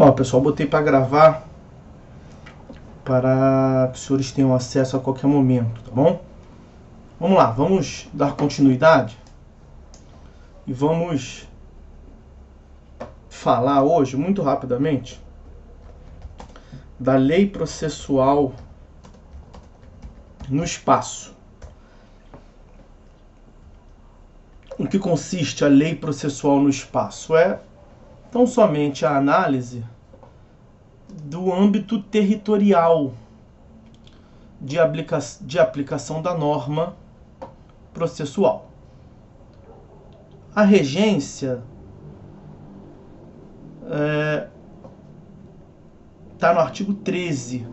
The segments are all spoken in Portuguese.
Ó, pessoal, botei para gravar para que os senhores tenham acesso a qualquer momento, tá bom? Vamos lá, vamos dar continuidade e vamos falar hoje, muito rapidamente, da lei processual no espaço. O que consiste a lei processual no espaço? É tão somente a análise do âmbito territorial de aplicação da norma processual. A regência está no artigo 13.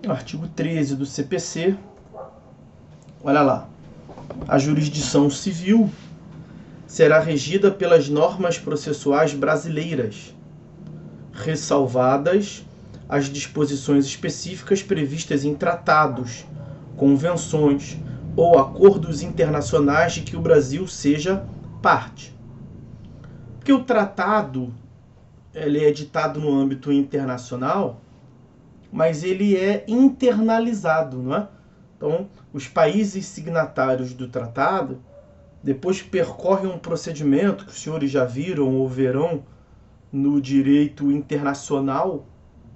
O artigo 13 do CPC. Olha lá. A jurisdição civil será regida pelas normas processuais brasileiras, ressalvadas as disposições específicas previstas em tratados, convenções ou acordos internacionais de que o Brasil seja parte. Porque o tratado ele é editado no âmbito internacional, mas ele é internalizado, não é? Então, os países signatários do tratado depois percorrem um procedimento que os senhores já viram ou verão no direito internacional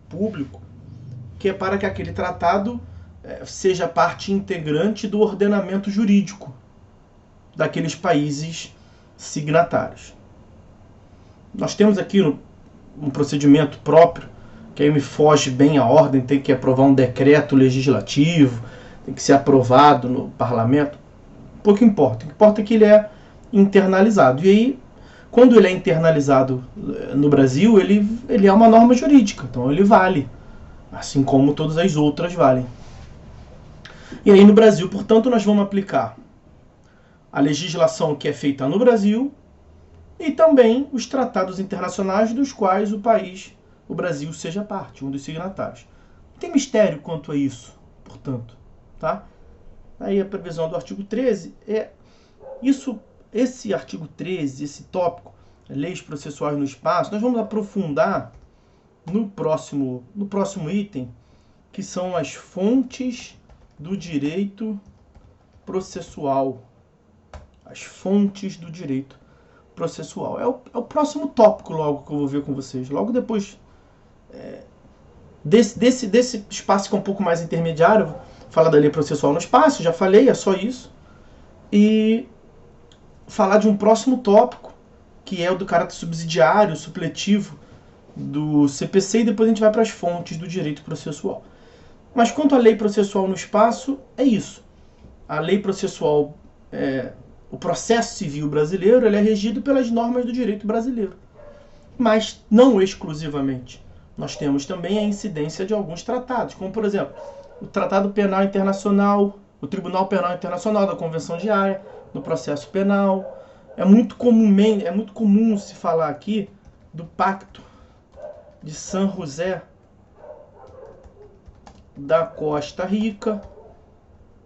público, que é para que aquele tratado seja parte integrante do ordenamento jurídico daqueles países signatários. Nós temos aqui um procedimento próprio, que aí me foge bem a ordem, tem que aprovar um decreto legislativo, tem que ser aprovado no parlamento. Pouco importa. O que importa é que ele é internalizado. E aí, quando ele é internalizado no Brasil, ele é uma norma jurídica. Então ele vale, assim como todas as outras valem. E aí no Brasil, portanto, nós vamos aplicar a legislação que é feita no Brasil e também os tratados internacionais dos quais o Brasil, seja parte, um dos signatários. Não tem mistério quanto a isso, portanto, tá? Aí a previsão do artigo 13 é isso, esse artigo 13, esse tópico, leis processuais no espaço, nós vamos aprofundar no próximo item, que são as fontes do direito processual. As fontes do direito processual. É o próximo tópico logo que eu vou ver com vocês. Logo depois desse espaço que é um pouco mais intermediário, falar da lei processual no espaço, já falei, é só isso. E falar de um próximo tópico, que é o do caráter subsidiário, supletivo do CPC, e depois a gente vai para as fontes do direito processual. Mas quanto à lei processual no espaço, é isso. A lei processual, o processo civil brasileiro, ele é regido pelas normas do direito brasileiro. Mas não exclusivamente. Nós temos também a incidência de alguns tratados, como por exemplo, o Tratado Penal Internacional, o Tribunal Penal Internacional da Convenção de Haia, no processo penal. É muito comum se falar aqui do Pacto de San José da Costa Rica.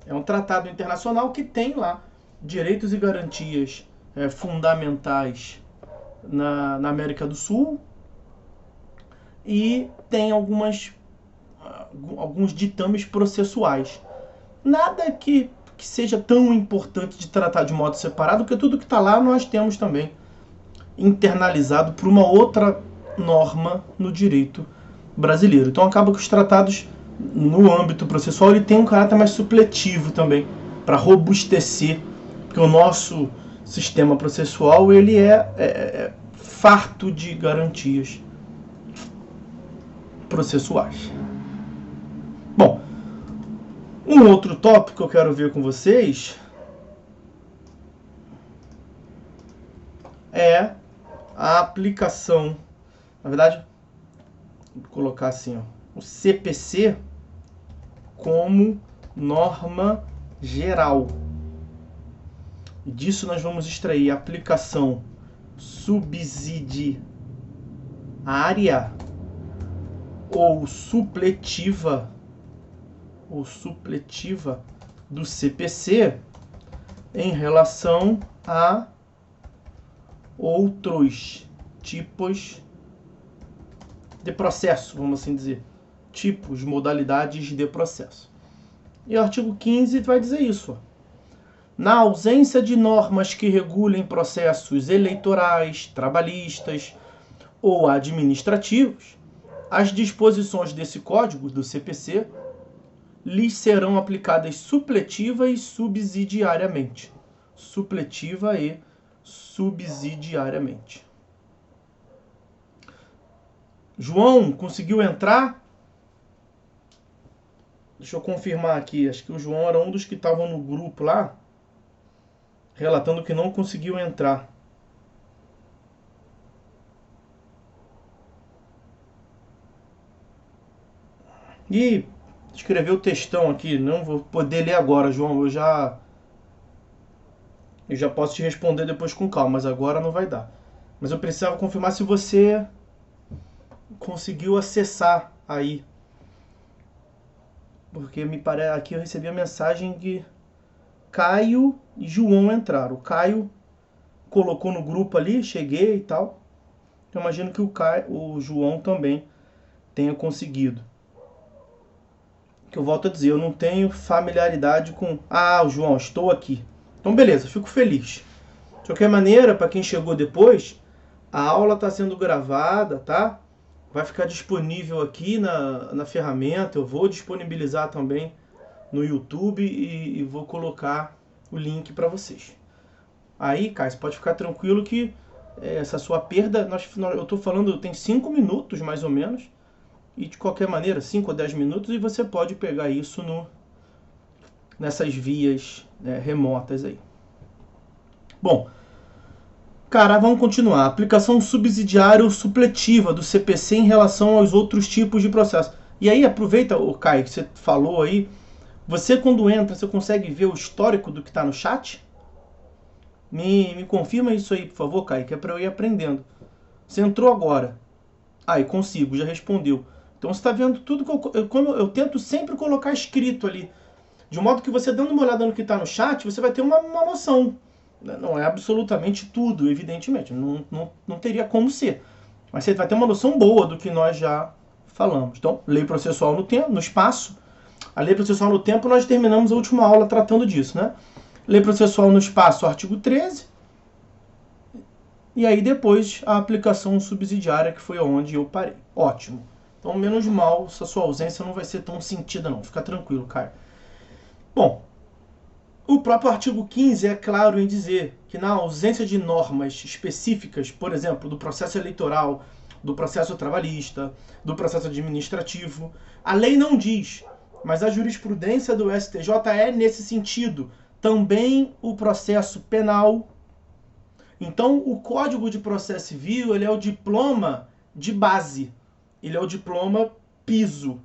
É um tratado internacional que tem lá direitos e garantias fundamentais na América do Sul e tem alguns ditames processuais. Nada que seja tão importante de tratar de modo separado, porque tudo que está lá nós temos também internalizado por uma outra norma no direito brasileiro. Então acaba que os tratados no âmbito processual ele tem um caráter mais supletivo também, para robustecer, porque o nosso sistema processual ele é farto de garantias processuais. Bom, um outro tópico que eu quero ver com vocês é a aplicação, na verdade, vou colocar assim, ó, o CPC como norma geral. E disso nós vamos extrair a aplicação subsidiária ou supletiva do CPC em relação a outros tipos de processo, vamos assim dizer. Tipos, modalidades de processo. E o artigo 15 vai dizer isso. Na ausência de normas que regulem processos eleitorais, trabalhistas ou administrativos, as disposições desse código, do CPC, lhes serão aplicadas supletiva e subsidiariamente. Supletiva e subsidiariamente. João, conseguiu entrar? Deixa eu confirmar aqui. Acho que o João era um dos que estavam no grupo lá, relatando que não conseguiu entrar. E escreveu o textão aqui. Não vou poder ler agora, João. Eu já posso te responder depois com calma, mas agora não vai dar. Mas eu precisava confirmar se você conseguiu acessar aí. Porque me parece, aqui eu recebi a mensagem que Caio e João entraram. O Caio colocou no grupo ali, cheguei e tal. Eu imagino que o João também tenha conseguido. Que eu volto a dizer, eu não tenho familiaridade com... Ah, o João, estou aqui. Então beleza, fico feliz. De qualquer maneira, para quem chegou depois, a aula está sendo gravada, tá? Vai ficar disponível aqui na ferramenta. Eu vou disponibilizar também no YouTube e vou colocar o link para vocês. Aí, Caio, você pode ficar tranquilo que essa sua perda, eu estou falando, tem 5 minutos mais ou menos, e de qualquer maneira, 5 ou 10 minutos, e você pode pegar isso nessas vias remotas aí. Bom, cara, vamos continuar. Aplicação subsidiária ou supletiva do CPC em relação aos outros tipos de processo. E aí, aproveita, Caio, que você falou aí, você quando entra, você consegue ver o histórico do que está no chat? Me confirma isso aí, por favor, Caio, que é para eu ir aprendendo. Você entrou agora. Aí, consigo, já respondeu. Então você está vendo tudo que eu tento sempre colocar escrito ali. De modo que você dando uma olhada no que está no chat, você vai ter uma noção. Não é absolutamente tudo, evidentemente. Não teria como ser. Mas você vai ter uma noção boa do que nós já falamos. Então, lei processual no tempo, no espaço. A lei processual no tempo, nós terminamos a última aula tratando disso, né? Lei processual no espaço, artigo 13. E aí depois a aplicação subsidiária, que foi onde eu parei. Ótimo. Então, menos mal, essa sua ausência não vai ser tão sentida não. Fica tranquilo, cara. Bom, o próprio artigo 15 é claro em dizer que na ausência de normas específicas, por exemplo, do processo eleitoral, do processo trabalhista, do processo administrativo, a lei não diz, mas a jurisprudência do STJ é nesse sentido. Também o processo penal. Então, o Código de Processo Civil, ele é o diploma de base. Ele é o diploma piso,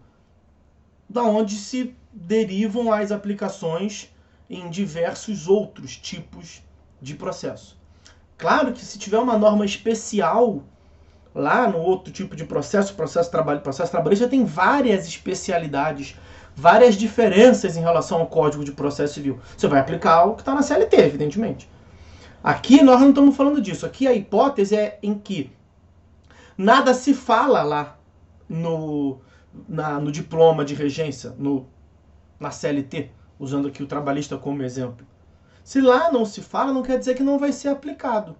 da onde se derivam as aplicações em diversos outros tipos de processo. Claro que se tiver uma norma especial lá no outro tipo de processo trabalhista, tem várias especialidades, várias diferenças em relação ao Código de Processo Civil. Você vai aplicar o que está na CLT, evidentemente. Aqui nós não estamos falando disso. Aqui a hipótese é em que nada se fala lá no diploma de regência, na CLT, usando aqui o trabalhista como exemplo. Se lá não se fala, não quer dizer que não vai ser aplicado.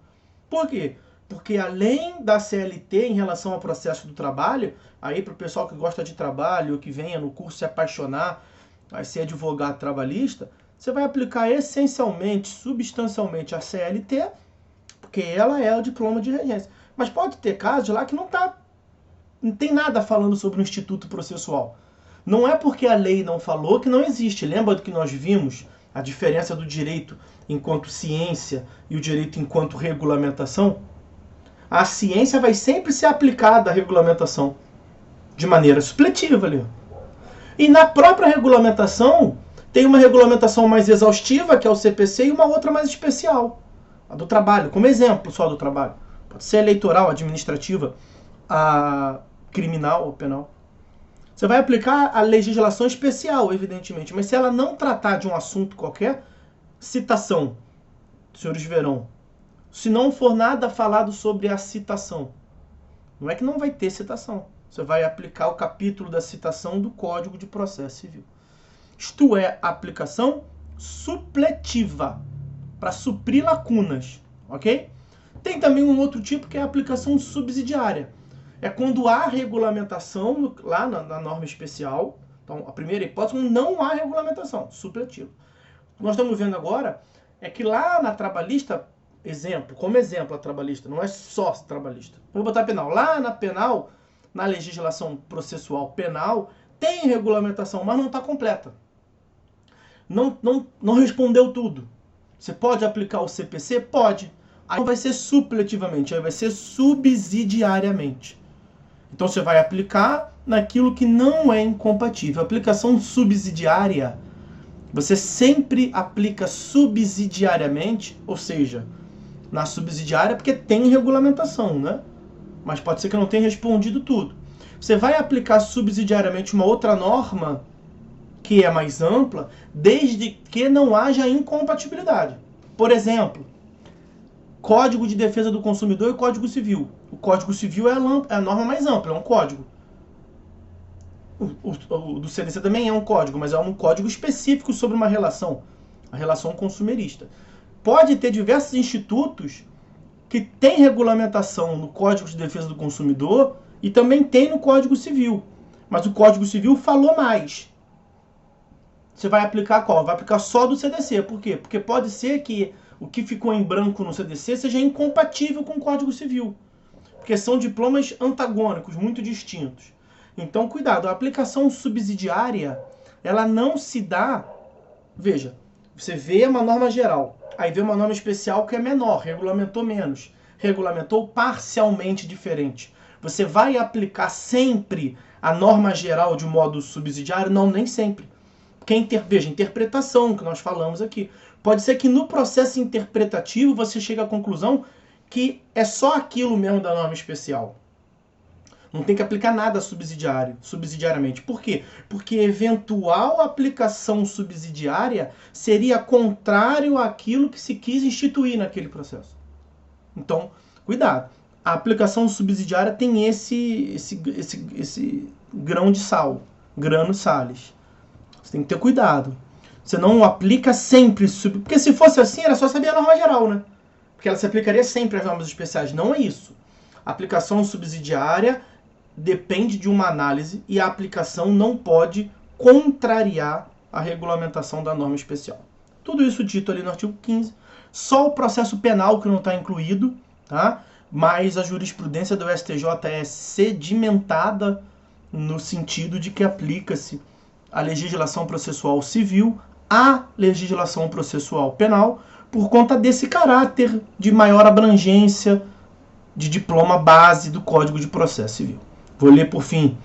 Por quê? Porque além da CLT em relação ao processo do trabalho, aí para o pessoal que gosta de trabalho, que venha no curso se apaixonar, vai ser advogado trabalhista, você vai aplicar essencialmente, substancialmente a CLT, porque ela é o diploma de regência. Mas pode ter casos lá que não tem nada falando sobre o instituto processual. Não é porque a lei não falou que não existe. Lembra do que nós vimos? A diferença do direito enquanto ciência e o direito enquanto regulamentação? A ciência vai sempre ser aplicada à regulamentação de maneira supletiva ali. E na própria regulamentação, tem uma regulamentação mais exaustiva, que é o CPC, e uma outra mais especial, a do trabalho, como exemplo só do trabalho. Pode ser eleitoral, administrativa, a criminal ou penal. Você vai aplicar a legislação especial, evidentemente, mas se ela não tratar de um assunto qualquer, citação, senhores verão, se não for nada falado sobre a citação. Não é que não vai ter citação. Você vai aplicar o capítulo da citação do Código de Processo Civil. Isto é, aplicação supletiva, para suprir lacunas, ok? Tem também um outro tipo que é a aplicação subsidiária. É quando há regulamentação lá na norma especial. Então, a primeira hipótese, não há regulamentação, supletivo. O que nós estamos vendo agora é que lá na trabalhista, como exemplo a trabalhista, não é só trabalhista. Vou botar penal. Lá na penal, na legislação processual penal, tem regulamentação, mas não está completa. Não respondeu tudo. Você pode aplicar o CPC? Pode. Aí não vai ser supletivamente, aí vai ser subsidiariamente. Então você vai aplicar naquilo que não é incompatível. A aplicação subsidiária, você sempre aplica subsidiariamente, ou seja, na subsidiária porque tem regulamentação, né? Mas pode ser que não tenha respondido tudo. Você vai aplicar subsidiariamente uma outra norma que é mais ampla, desde que não haja incompatibilidade. Por exemplo, Código de Defesa do Consumidor e Código Civil. O Código Civil é a norma mais ampla, é um código. O do CDC também é um código, mas é um código específico sobre uma relação, a relação consumerista. Pode ter diversos institutos que têm regulamentação no Código de Defesa do Consumidor e também tem no Código Civil. Mas o Código Civil falou mais. Você vai aplicar qual? Vai aplicar só do CDC. Por quê? Porque pode ser que o que ficou em branco no CDC seja incompatível com o Código Civil. Porque são diplomas antagônicos, muito distintos. Então, cuidado. A aplicação subsidiária, ela não se dá... Veja, você vê uma norma geral, aí vê uma norma especial que é menor, regulamentou menos, regulamentou parcialmente diferente. Você vai aplicar sempre a norma geral de modo subsidiário? Não, nem sempre. Veja, interpretação, que nós falamos aqui. Pode ser que no processo interpretativo você chegue à conclusão que é só aquilo mesmo da norma especial. Não tem que aplicar nada subsidiariamente. Por quê? Porque eventual aplicação subsidiária seria contrário àquilo que se quis instituir naquele processo. Então, cuidado. A aplicação subsidiária tem esse grão de sal, grano sales. Você tem que ter cuidado. Você não aplica sempre... Porque se fosse assim, era só saber a norma geral, né? Porque ela se aplicaria sempre às normas especiais. Não é isso. A aplicação subsidiária depende de uma análise e a aplicação não pode contrariar a regulamentação da norma especial. Tudo isso dito ali no artigo 15. Só o processo penal que não está incluído, tá? Mas a jurisprudência do STJ é sedimentada no sentido de que aplica-se a legislação processual civil à legislação processual penal por conta desse caráter de maior abrangência de diploma base do Código de Processo Civil. Vou ler por fim.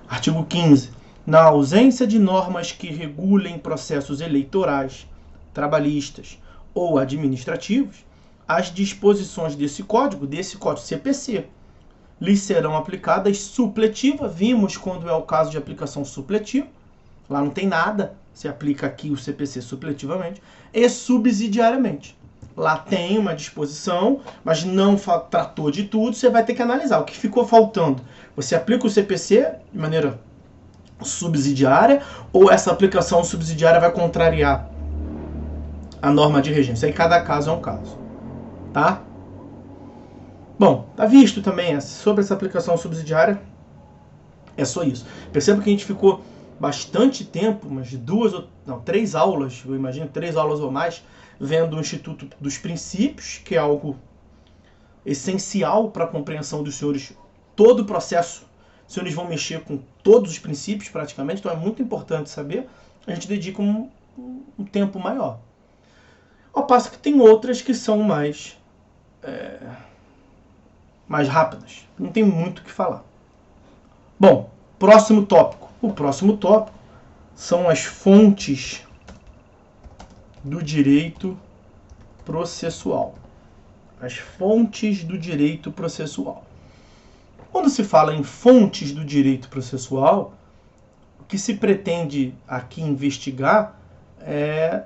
Artigo 15. Na ausência de normas que regulem processos eleitorais, trabalhistas ou administrativos, as disposições desse código CPC, lhes serão aplicadas supletiva. Vimos quando é o caso de aplicação supletiva. Lá não tem nada. Se aplica aqui o CPC supletivamente. E subsidiariamente. Lá tem uma disposição, mas não tratou de tudo. Você vai ter que analisar o que ficou faltando. Você aplica o CPC de maneira subsidiária ou essa aplicação subsidiária vai contrariar a norma de regência? Aí cada caso é um caso. Tá? Bom, tá visto também sobre essa aplicação subsidiária. É só isso. Perceba que a gente ficou bastante tempo, umas 3 aulas, eu imagino 3 aulas ou mais, vendo o Instituto dos Princípios, que é algo essencial para a compreensão dos senhores. Todo o processo, os senhores vão mexer com todos os princípios praticamente, então é muito importante saber. A gente dedica um tempo maior. Ao passo que tem outras que são mais rápidas. Não tem muito o que falar. Bom, próximo tópico. O próximo tópico são as fontes do direito processual. As fontes do direito processual. Quando se fala em fontes do direito processual, o que se pretende aqui investigar é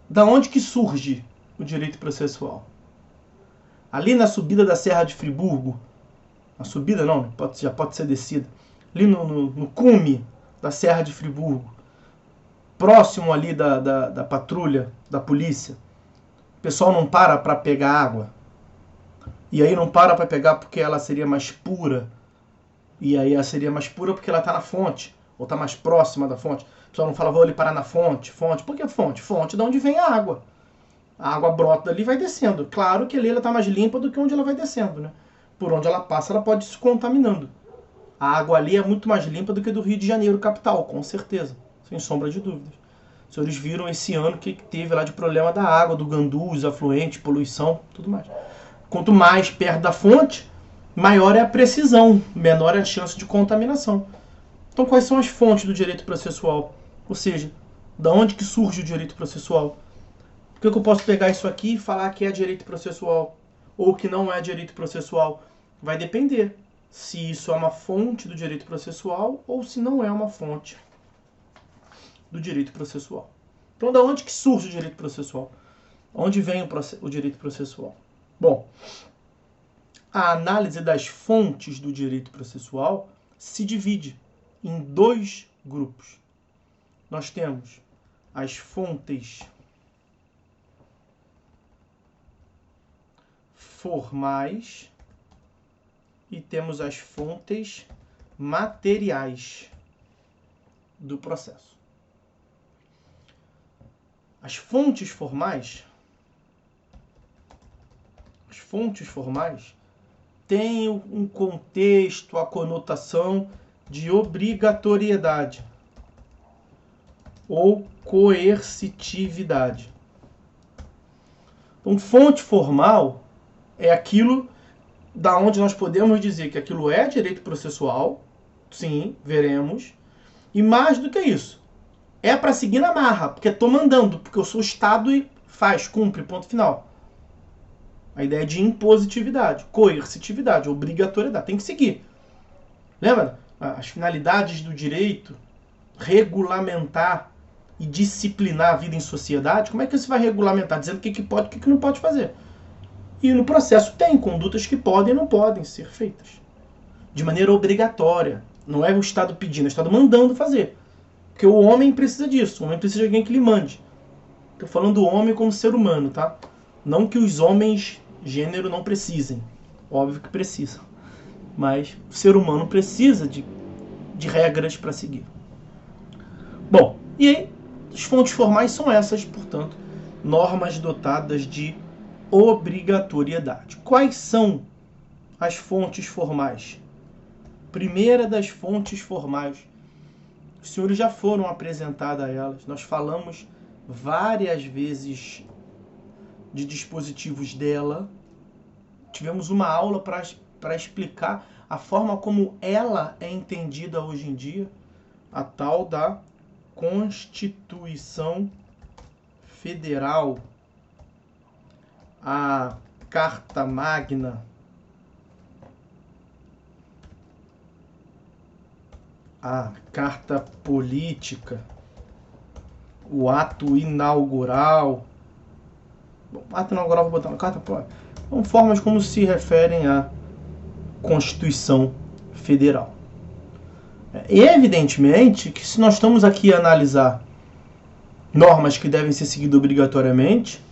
da onde que surge o direito processual. ali na subida da Serra de Friburgo, a subida não, já pode ser descida, ali no cume da Serra de Friburgo, próximo ali da patrulha, da polícia, o pessoal não para pegar água. E aí não para pegar porque ela seria mais pura. E aí ela seria mais pura porque ela está na fonte, ou está mais próxima da fonte. O pessoal não fala, vou ali parar na fonte. Por que fonte? Fonte de onde vem a água. A água brota dali e vai descendo. Claro que ali ela está mais limpa do que onde ela vai descendo, né? Por onde ela passa, ela pode ir se contaminando. A água ali é muito mais limpa do que do Rio de Janeiro, capital, com certeza. Sem sombra de dúvidas. Os senhores viram esse ano que teve lá de problema da água, do gandus, afluente, poluição, tudo mais. Quanto mais perto da fonte, maior é a precisão, menor é a chance de contaminação. Então, quais são as fontes do direito processual? Ou seja, da onde que surge o direito processual? Por que eu posso pegar isso aqui e falar que é direito processual ou que não é direito processual? Vai depender se isso é uma fonte do direito processual ou se não é uma fonte do direito processual. Então, da onde que surge o direito processual? Onde vem o direito processual? Bom, a análise das fontes do direito processual se divide em dois grupos. Nós temos as fontes formais e temos as fontes materiais do processo. As fontes formais têm um contexto, a conotação de obrigatoriedade ou coercitividade. Então, fonte formal é aquilo da onde nós podemos dizer que aquilo é direito processual, sim, veremos, e mais do que isso, é para seguir na marra, porque estou mandando, porque eu sou Estado e faz, cumpre, ponto final. A ideia de impositividade, coercitividade, obrigatoriedade, tem que seguir. Lembra? As finalidades do direito, regulamentar e disciplinar a vida em sociedade. Como é que você vai regulamentar? Dizendo o que pode e o que não pode fazer. E no processo tem condutas que podem e não podem ser feitas. De maneira obrigatória. Não é o Estado pedindo, é o Estado mandando fazer. Porque o homem precisa disso, o homem precisa de alguém que lhe mande. Estou falando do homem como ser humano, tá? Não que os homens, gênero, não precisem. Óbvio que precisam. Mas o ser humano precisa de regras para seguir. Bom, e aí, as fontes formais são essas, portanto, normas dotadas de obrigatoriedade. Quais são as fontes formais? Primeira das fontes formais. Os senhores já foram apresentados a elas. Nós falamos várias vezes de dispositivos dela. Tivemos uma aula para explicar a forma como ela é entendida hoje em dia, a tal da Constituição Federal, a Carta Magna, a Carta Política, o Ato Inaugural. Bom, Ato Inaugural vou botar na Carta Política. São formas como se referem à Constituição Federal. E evidentemente que se nós estamos aqui a analisar normas que devem ser seguidas obrigatoriamente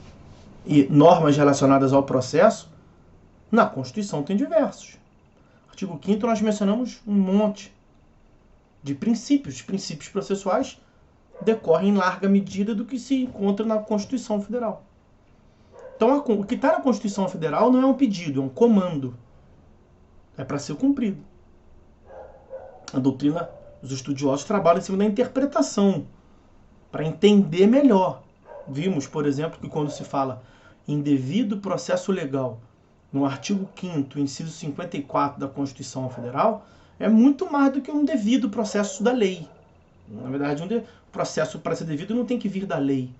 e normas relacionadas ao processo, na Constituição tem diversos. Artigo 5º nós mencionamos um monte de princípios. Os princípios processuais decorrem em larga medida do que se encontra na Constituição Federal. Então, o que está na Constituição Federal não é um pedido, é um comando. É para ser cumprido. A doutrina, os estudiosos trabalham em cima da interpretação, para entender melhor. Vimos, por exemplo, que quando se fala em devido processo legal, no artigo 5º, inciso 54 da Constituição Federal, é muito mais do que um devido processo da lei. Na verdade, um processo para ser devido não tem que vir da lei.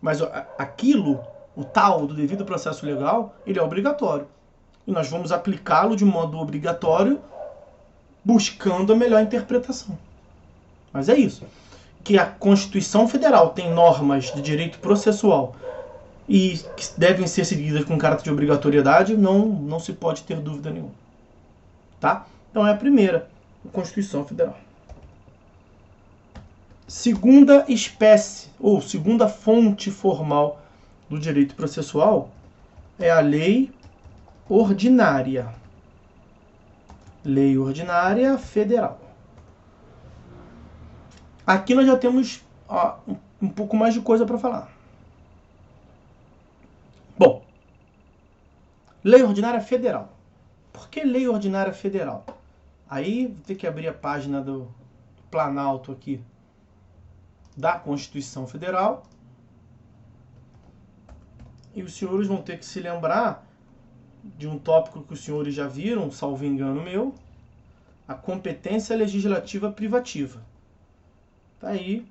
Mas aquilo, o tal do devido processo legal, ele é obrigatório. E nós vamos aplicá-lo de modo obrigatório, buscando a melhor interpretação. Mas é isso. Que a Constituição Federal tem normas de direito processual e que devem ser seguidas com caráter de obrigatoriedade, não se pode ter dúvida nenhuma. Tá? Então é a primeira, a Constituição Federal. Segunda espécie, ou segunda fonte formal do direito processual é a lei ordinária. Lei ordinária federal. Aqui nós já temos um pouco mais de coisa para falar. Bom, lei ordinária federal. Por que lei ordinária federal? Aí vou ter que abrir a página do Planalto aqui, da Constituição Federal. E os senhores vão ter que se lembrar de um tópico que os senhores já viram, salvo engano meu, a competência legislativa privativa. Tá aí,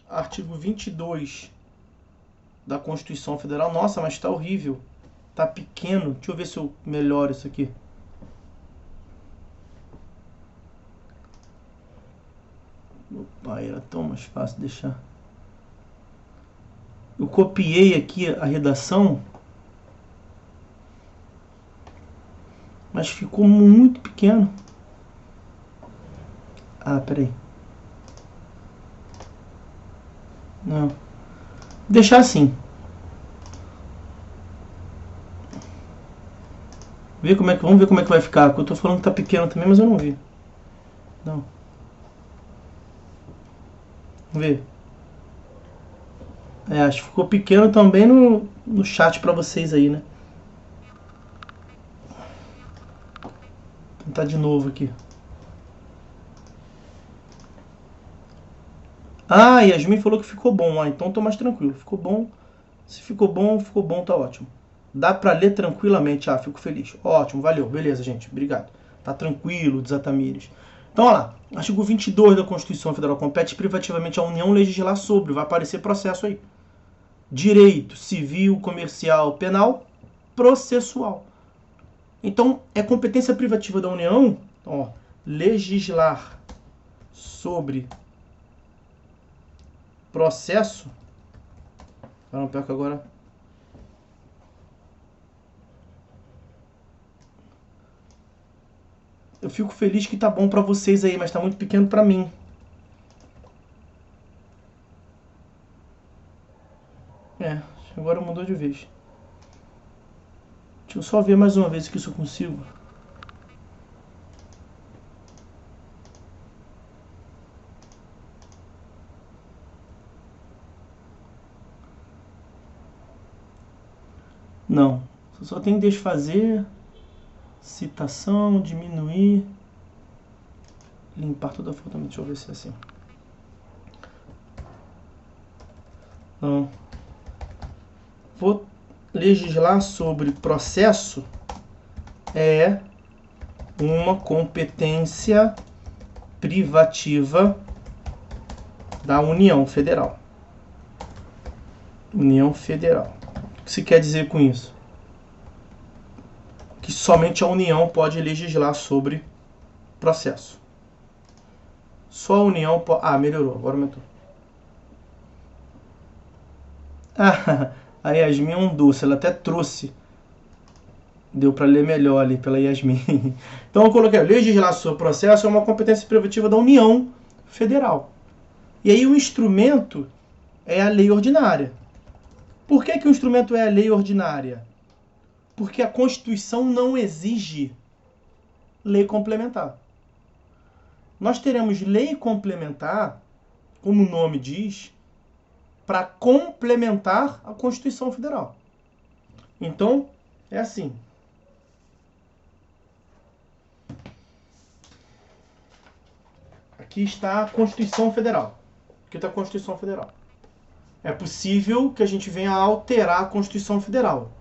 artigo 22 da Constituição Federal. Nossa, mas tá horrível. Tá pequeno. Deixa eu ver se eu melhoro isso aqui. Opa, era tão mais fácil deixar. Eu copiei aqui a redação, mas ficou muito pequeno. Ah, peraí. Não. Vou deixar assim. Vamos ver como é que vai ficar. Porque eu tô falando que tá pequeno também, mas eu não vi. Não. Vamos ver. Acho que ficou pequeno também no chat pra vocês aí, né? Vou tentar de novo aqui. Ah, Yasmin falou que ficou bom. Ah, então tô mais tranquilo. Ficou bom. Se ficou bom, tá ótimo. Dá pra ler tranquilamente. Ah, fico feliz. Ótimo, valeu. Beleza, gente. Obrigado. Tá tranquilo, Desatamires. Então, olha lá. Artigo 22 da Constituição Federal compete privativamente à União legislar sobre. Vai aparecer processo aí. Direito civil, comercial, penal, processual. Então, é competência privativa da União, então, ó, legislar sobre processo. Não, pior que agora. Eu fico feliz que tá bom pra vocês aí, mas tá muito pequeno pra mim. Agora mudou de vez. Deixa eu só ver mais uma vez que isso eu consigo. Não. Só tem que desfazer. Citação, diminuir. Limpar toda a foto. Deixa eu ver se é assim. Não. Vou legislar sobre processo é uma competência privativa da União Federal. União Federal. O que se quer dizer com isso? Que somente a União pode legislar sobre processo. Só a União pode... Ah, melhorou. Agora aumentou. A Yasmin é um doce. Ela até trouxe. Deu para ler melhor ali pela Yasmin. Então eu coloquei: legislar sobre processo é uma competência privativa da União Federal. E aí o instrumento é a lei ordinária. Por que o instrumento é a lei ordinária? Porque a Constituição não exige lei complementar. Nós teremos lei complementar, como o nome diz, para complementar a Constituição Federal. Então, é assim. Aqui está a Constituição Federal. Aqui está a Constituição Federal. É possível que a gente venha a alterar a Constituição Federal,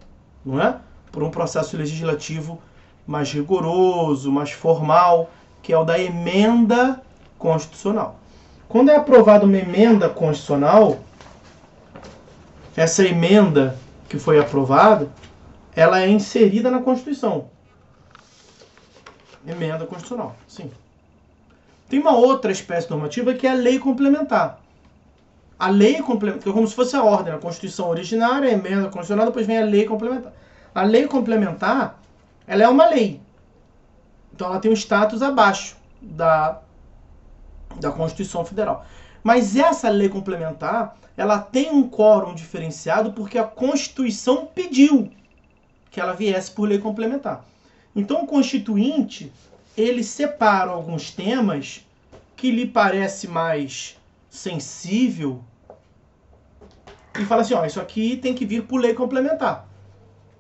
não é? Por um processo legislativo mais rigoroso, mais formal, que é o da emenda constitucional. Quando é aprovada uma emenda constitucional, essa emenda que foi aprovada, ela é inserida na Constituição. Emenda constitucional, sim. Tem uma outra espécie normativa que é a lei complementar. a lei complementar, é como se fosse a ordem, a Constituição originária, a emenda constitucional, depois vem a lei complementar. A lei complementar, ela é uma lei. Então ela tem um status abaixo da Constituição Federal. Mas essa lei complementar, ela tem um quórum diferenciado porque a Constituição pediu que ela viesse por lei complementar. Então o Constituinte, ele separa alguns temas que lhe parece mais sensível e fala assim, ó, isso aqui tem que vir por lei complementar.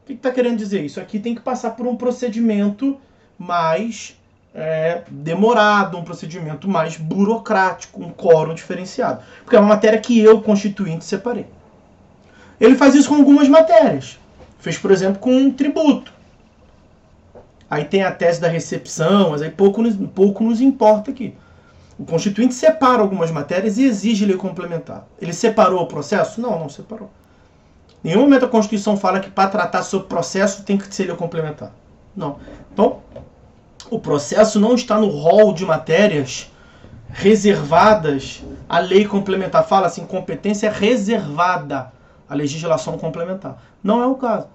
O que está querendo dizer? Isso aqui tem que passar por um procedimento mais demorado, um procedimento mais burocrático, um quórum diferenciado. Porque é uma matéria que eu, Constituinte, separei. Ele faz isso com algumas matérias. Fez, por exemplo, com um tributo. Aí tem a tese da recepção, mas aí pouco nos importa aqui. O Constituinte separa algumas matérias e exige lei complementar. Ele separou o processo? Não, não separou. Em nenhum momento a Constituição fala que para tratar sobre processo tem que ser lei complementar. Não. Então, o processo não está no rol de matérias reservadas à lei complementar. Fala assim, competência reservada à legislação complementar. Não é o caso.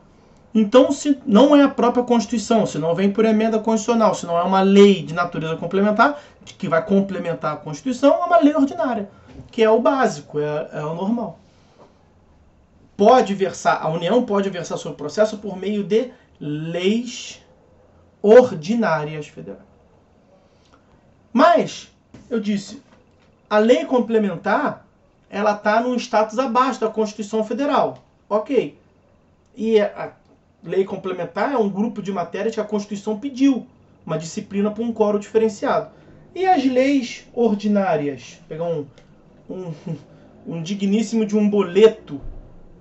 Então, se não é a própria Constituição, se não vem por emenda constitucional, se não é uma lei de natureza complementar, que vai complementar a Constituição, é uma lei ordinária, que é o básico, é o normal. A União pode versar sobre o processo por meio de leis ordinárias federais. Mas, eu disse, a lei complementar, ela está num status abaixo da Constituição Federal. Ok. E a lei complementar é um grupo de matérias que a Constituição pediu, uma disciplina para um quórum diferenciado. E as leis ordinárias? Vou pegar um digníssimo de um boleto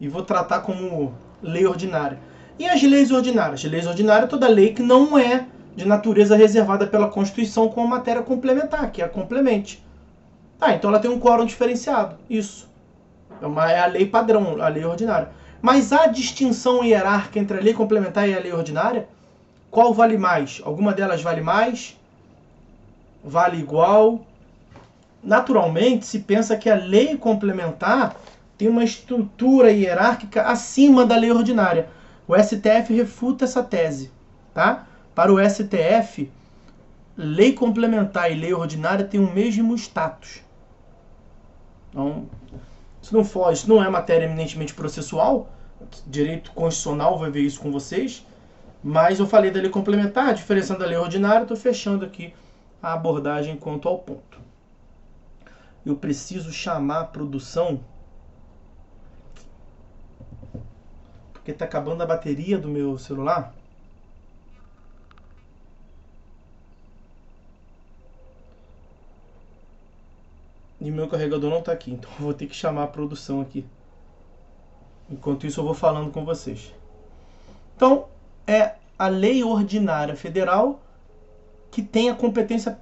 e vou tratar como lei ordinária. E as leis ordinárias? Leis ordinárias é toda lei que não é de natureza reservada pela Constituição com a matéria complementar, que é a complemente. Então ela tem um quórum diferenciado. Isso. É a lei padrão, a lei ordinária. Mas a distinção hierárquica entre a lei complementar e a lei ordinária, qual vale mais? Alguma delas vale mais? Vale igual? Naturalmente, se pensa que a lei complementar tem uma estrutura hierárquica acima da lei ordinária. O STF refuta essa tese. Tá? Para o STF, lei complementar e lei ordinária têm o mesmo status. Então, isso não é matéria eminentemente processual, direito constitucional vai ver isso com vocês, mas eu falei da lei complementar, diferenciando da lei ordinária, estou fechando aqui a abordagem quanto ao ponto. Eu preciso chamar a produção, porque está acabando a bateria do meu celular. E meu carregador não está aqui, então eu vou ter que chamar a produção aqui. Enquanto isso eu vou falando com vocês. Então, é a lei ordinária federal que tem a competência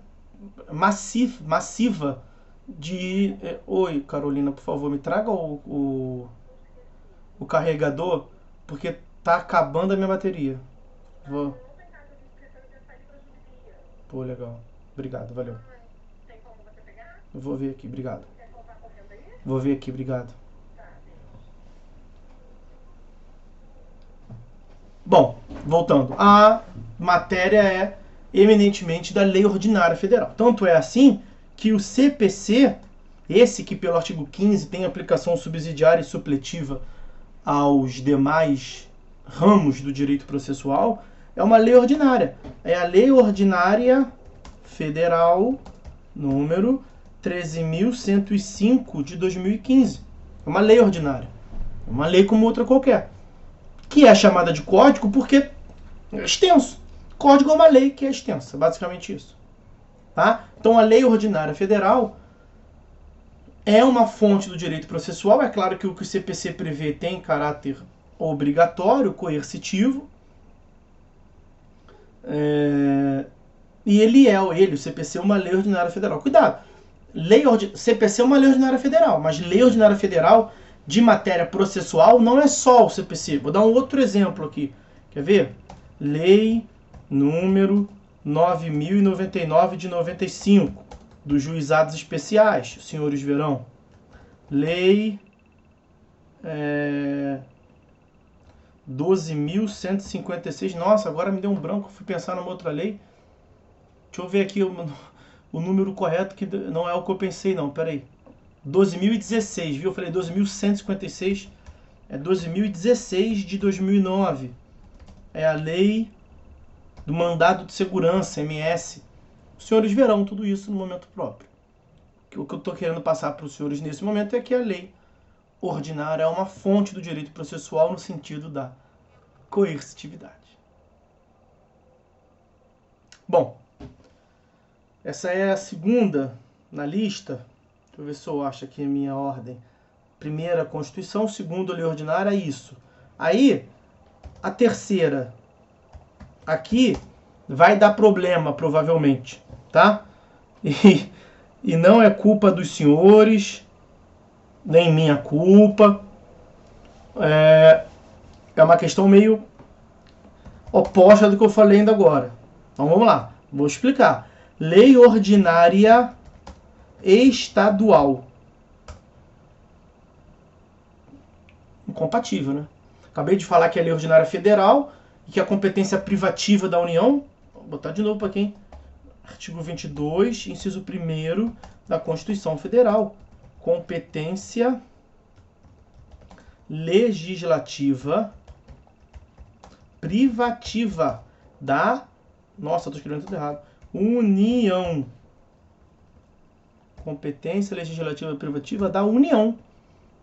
massiva de... Oi, Carolina, por favor, me traga o carregador, porque tá acabando a minha bateria. Pô, legal. Obrigado, valeu. Eu vou ver aqui, obrigado. Vou ver aqui, obrigado. Bom, voltando. A matéria é eminentemente da lei ordinária federal. Tanto é assim que o CPC, esse que pelo artigo 15 tem aplicação subsidiária e supletiva aos demais ramos do direito processual, é uma lei ordinária. É a Lei Ordinária Federal número 13.105 de 2015. É uma lei ordinária. É uma lei como outra qualquer. Que é chamada de código porque é extenso. Código é uma lei que é extensa, basicamente isso. Tá? Então a lei ordinária federal é uma fonte do direito processual. É claro que o que o CPC prevê tem caráter obrigatório, coercitivo. E o CPC é uma lei ordinária federal. Cuidado! CPC é uma lei ordinária federal, mas lei ordinária federal de matéria processual não é só o CPC. Vou dar um outro exemplo aqui. Quer ver? Lei número 9.099 de 95, dos juizados especiais, senhores verão. Lei 12.156. Nossa, agora me deu um branco, fui pensar numa outra lei. Deixa eu ver aqui o número correto, que não é o que eu pensei não, peraí. 12.016, viu? Eu falei 12.156, é 12.016 de 2009. É a lei do mandado de segurança, MS. Os senhores verão tudo isso no momento próprio. O que eu estou querendo passar para os senhores nesse momento é que a lei ordinária é uma fonte do direito processual no sentido da coercitividade. Bom, essa é a segunda na lista. Deixa eu ver se eu acho aqui a minha ordem. Primeira, Constituição. Segunda, lei ordinária, isso. Aí, a terceira aqui vai dar problema, provavelmente, tá? E não é culpa dos senhores, nem minha culpa. É uma questão meio oposta do que eu falei ainda agora. Então vamos lá, vou explicar. Lei ordinária estadual. Incompatível, né? Acabei de falar que é lei ordinária federal e que a competência privativa da União, vou botar de novo para quem? Artigo 22, inciso 1º da Constituição Federal. Competência legislativa privativa da... Nossa, estou escrevendo tudo errado. União. Competência legislativa privativa da União.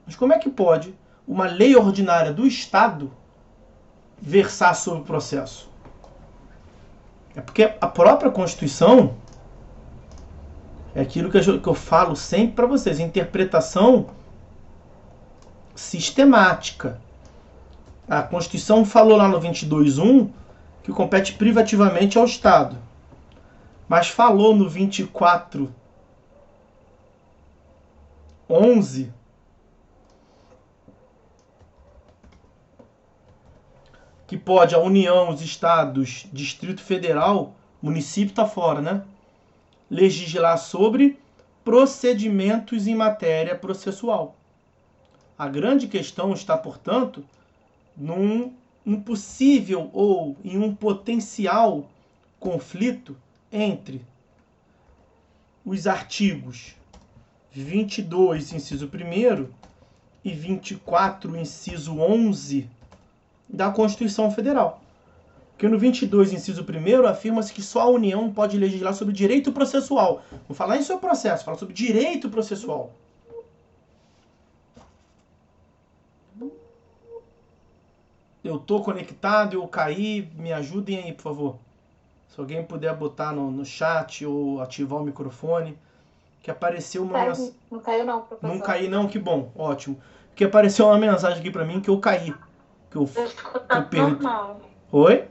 Mas como é que pode uma lei ordinária do Estado versar sobre o processo? É porque a própria Constituição é aquilo que eu falo sempre para vocês, interpretação sistemática. A Constituição falou lá no 22.1 que compete privativamente ao Estado, mas falou no 24.11 que pode a União, os estados, Distrito Federal, município está fora, né? Legislar sobre procedimentos em matéria processual. A grande questão está, portanto, num possível ou em um potencial conflito entre os artigos 22, inciso 1º, e 24, inciso 11 da Constituição Federal. Porque no 22, inciso 1º, afirma-se que só a União pode legislar sobre direito processual. Não falar em seu processo, fala sobre direito processual. Eu tô conectado, eu caí, me ajudem aí, por favor. Se alguém puder botar no chat ou ativar o microfone. Que apareceu uma mensagem. Não caiu não, professor. Não caí não, que bom, ótimo. Porque apareceu uma mensagem aqui pra mim que eu caí. Que eu perdi. Normal. Oi?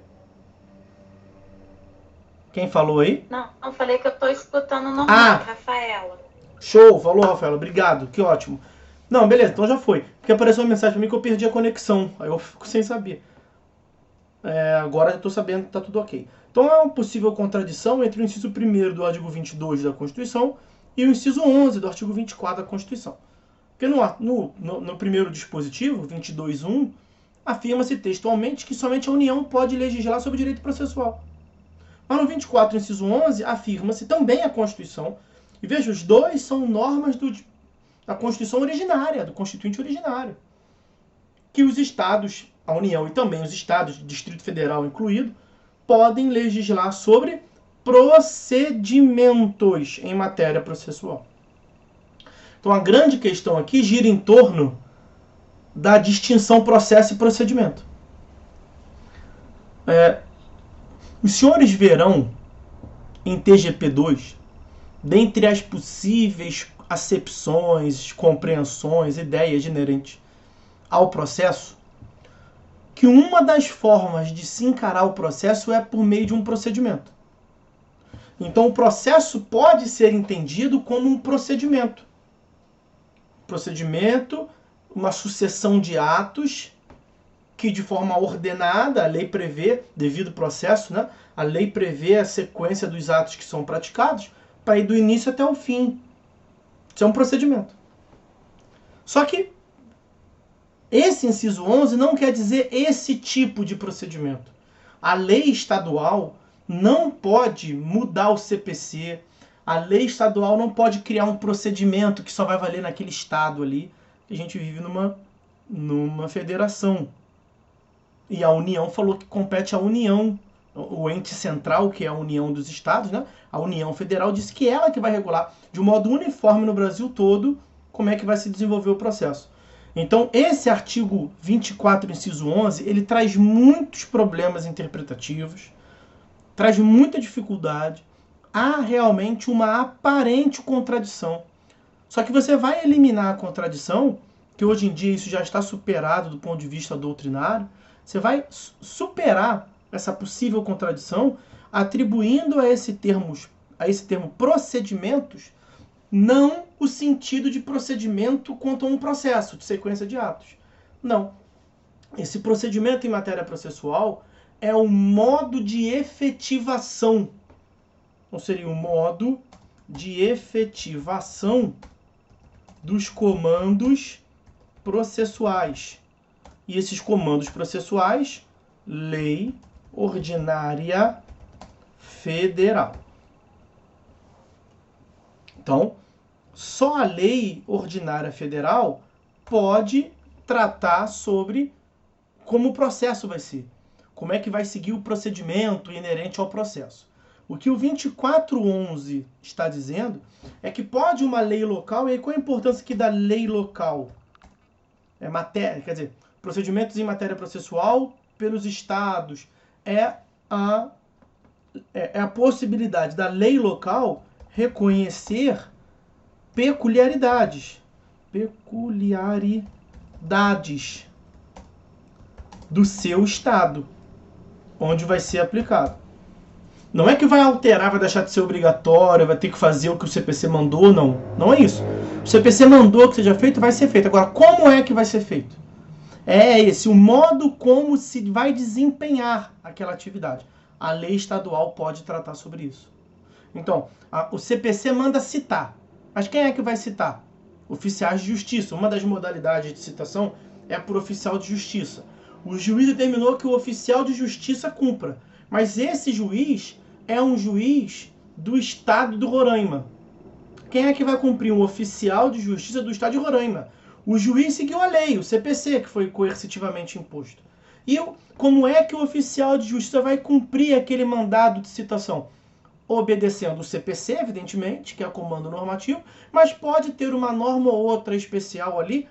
Quem falou aí? Não, eu falei que eu tô escutando normal, Rafaela. Show, falou, Rafaela, obrigado, que ótimo. Não, beleza, então já foi. Porque apareceu uma mensagem pra mim que eu perdi a conexão. Aí eu fico sem saber. Agora eu tô sabendo que tá tudo ok. Então é uma possível contradição entre o inciso 1º do artigo 22 da Constituição e o inciso 11 do artigo 24 da Constituição. Porque no primeiro dispositivo, 22.1, afirma-se textualmente que somente a União pode legislar sobre direito processual. Mas no 24, inciso 11, afirma-se também a Constituição. E veja, os dois são normas da Constituição originária, do Constituinte originário. Que os estados, a União e também os estados, Distrito Federal incluído, podem legislar sobre procedimentos em matéria processual. Então a grande questão aqui gira em torno da distinção processo e procedimento. Os senhores verão em TGP2, dentre as possíveis acepções, compreensões, ideias inerentes ao processo, que uma das formas de se encarar o processo é por meio de um procedimento. Então o processo pode ser entendido como um procedimento. Procedimento, uma sucessão de atos que de forma ordenada, a lei prevê, devido ao processo, né, a lei prevê a sequência dos atos que são praticados para ir do início até o fim. Isso é um procedimento. Só que esse inciso 11 não quer dizer esse tipo de procedimento. A lei estadual não pode mudar o CPC, a lei estadual não pode criar um procedimento que só vai valer naquele estado ali. A gente vive numa federação. E a União falou que compete à União, o ente central, que é a União dos Estados, né? A União Federal disse que ela que vai regular de um modo uniforme no Brasil todo como é que vai se desenvolver o processo. Então, esse artigo 24, inciso 11, ele traz muitos problemas interpretativos, traz muita dificuldade, há realmente uma aparente contradição. Só que você vai eliminar a contradição, que hoje em dia isso já está superado do ponto de vista doutrinário, você vai superar essa possível contradição atribuindo a esse termo procedimentos não o sentido de procedimento quanto a um processo de sequência de atos. Não. Esse procedimento em matéria processual é o modo de efetivação. Ou seria o modo de efetivação dos comandos processuais. E esses comandos processuais, lei ordinária federal. Então, só a lei ordinária federal pode tratar sobre como o processo vai ser, como é que vai seguir o procedimento inerente ao processo. O que o 2411 está dizendo é que pode uma lei local, e aí qual a importância aqui da lei local? Quer dizer, procedimentos em matéria processual pelos estados. É a possibilidade da lei local reconhecer peculiaridades do seu estado, onde vai ser aplicado. Não é que vai alterar, vai deixar de ser obrigatório, vai ter que fazer o que o CPC mandou, não. Não é isso. O CPC mandou que seja feito, vai ser feito. Agora, como é que vai ser feito? É esse, o modo como se vai desempenhar aquela atividade. A lei estadual pode tratar sobre isso. Então, o CPC manda citar. Mas quem é que vai citar? Oficiais de justiça. Uma das modalidades de citação é por oficial de justiça. O juiz determinou que o oficial de justiça cumpra. Mas esse juiz é um juiz do estado do Roraima. Quem é que vai cumprir? Um oficial de justiça do estado de Roraima. O juiz seguiu a lei, o CPC, que foi coercitivamente imposto. E como é que o oficial de justiça vai cumprir aquele mandado de citação? Obedecendo o CPC, evidentemente, que é o comando normativo, mas pode ter uma norma ou outra especial ali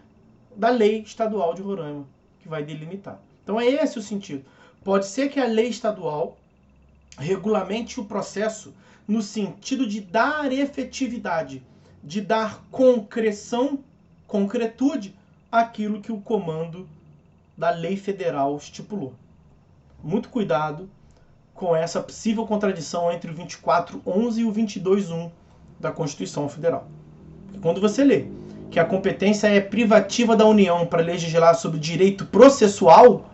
da lei estadual de Roraima, que vai delimitar. Então é esse o sentido. Pode ser que a lei estadual regulamente o processo no sentido de dar efetividade, de dar concretude àquilo que o comando da lei federal estipulou. Muito cuidado com essa possível contradição entre o 2411 e o 22.1 da Constituição Federal. Quando você lê que a competência é privativa da União para legislar sobre direito processual,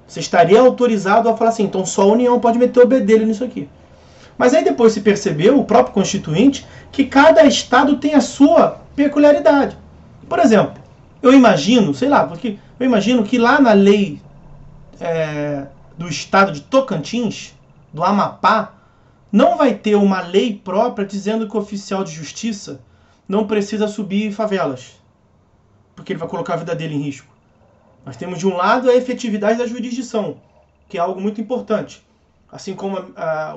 você estaria autorizado a falar assim, então só a União pode meter o bedelho nisso aqui. Mas aí depois se percebeu, o próprio Constituinte, que cada estado tem a sua peculiaridade. Por exemplo, eu imagino que lá na lei do estado de Tocantins, do Amapá, não vai ter uma lei própria dizendo que o oficial de justiça não precisa subir favelas, porque ele vai colocar a vida dele em risco. Nós temos de um lado a efetividade da jurisdição, que é algo muito importante. Assim como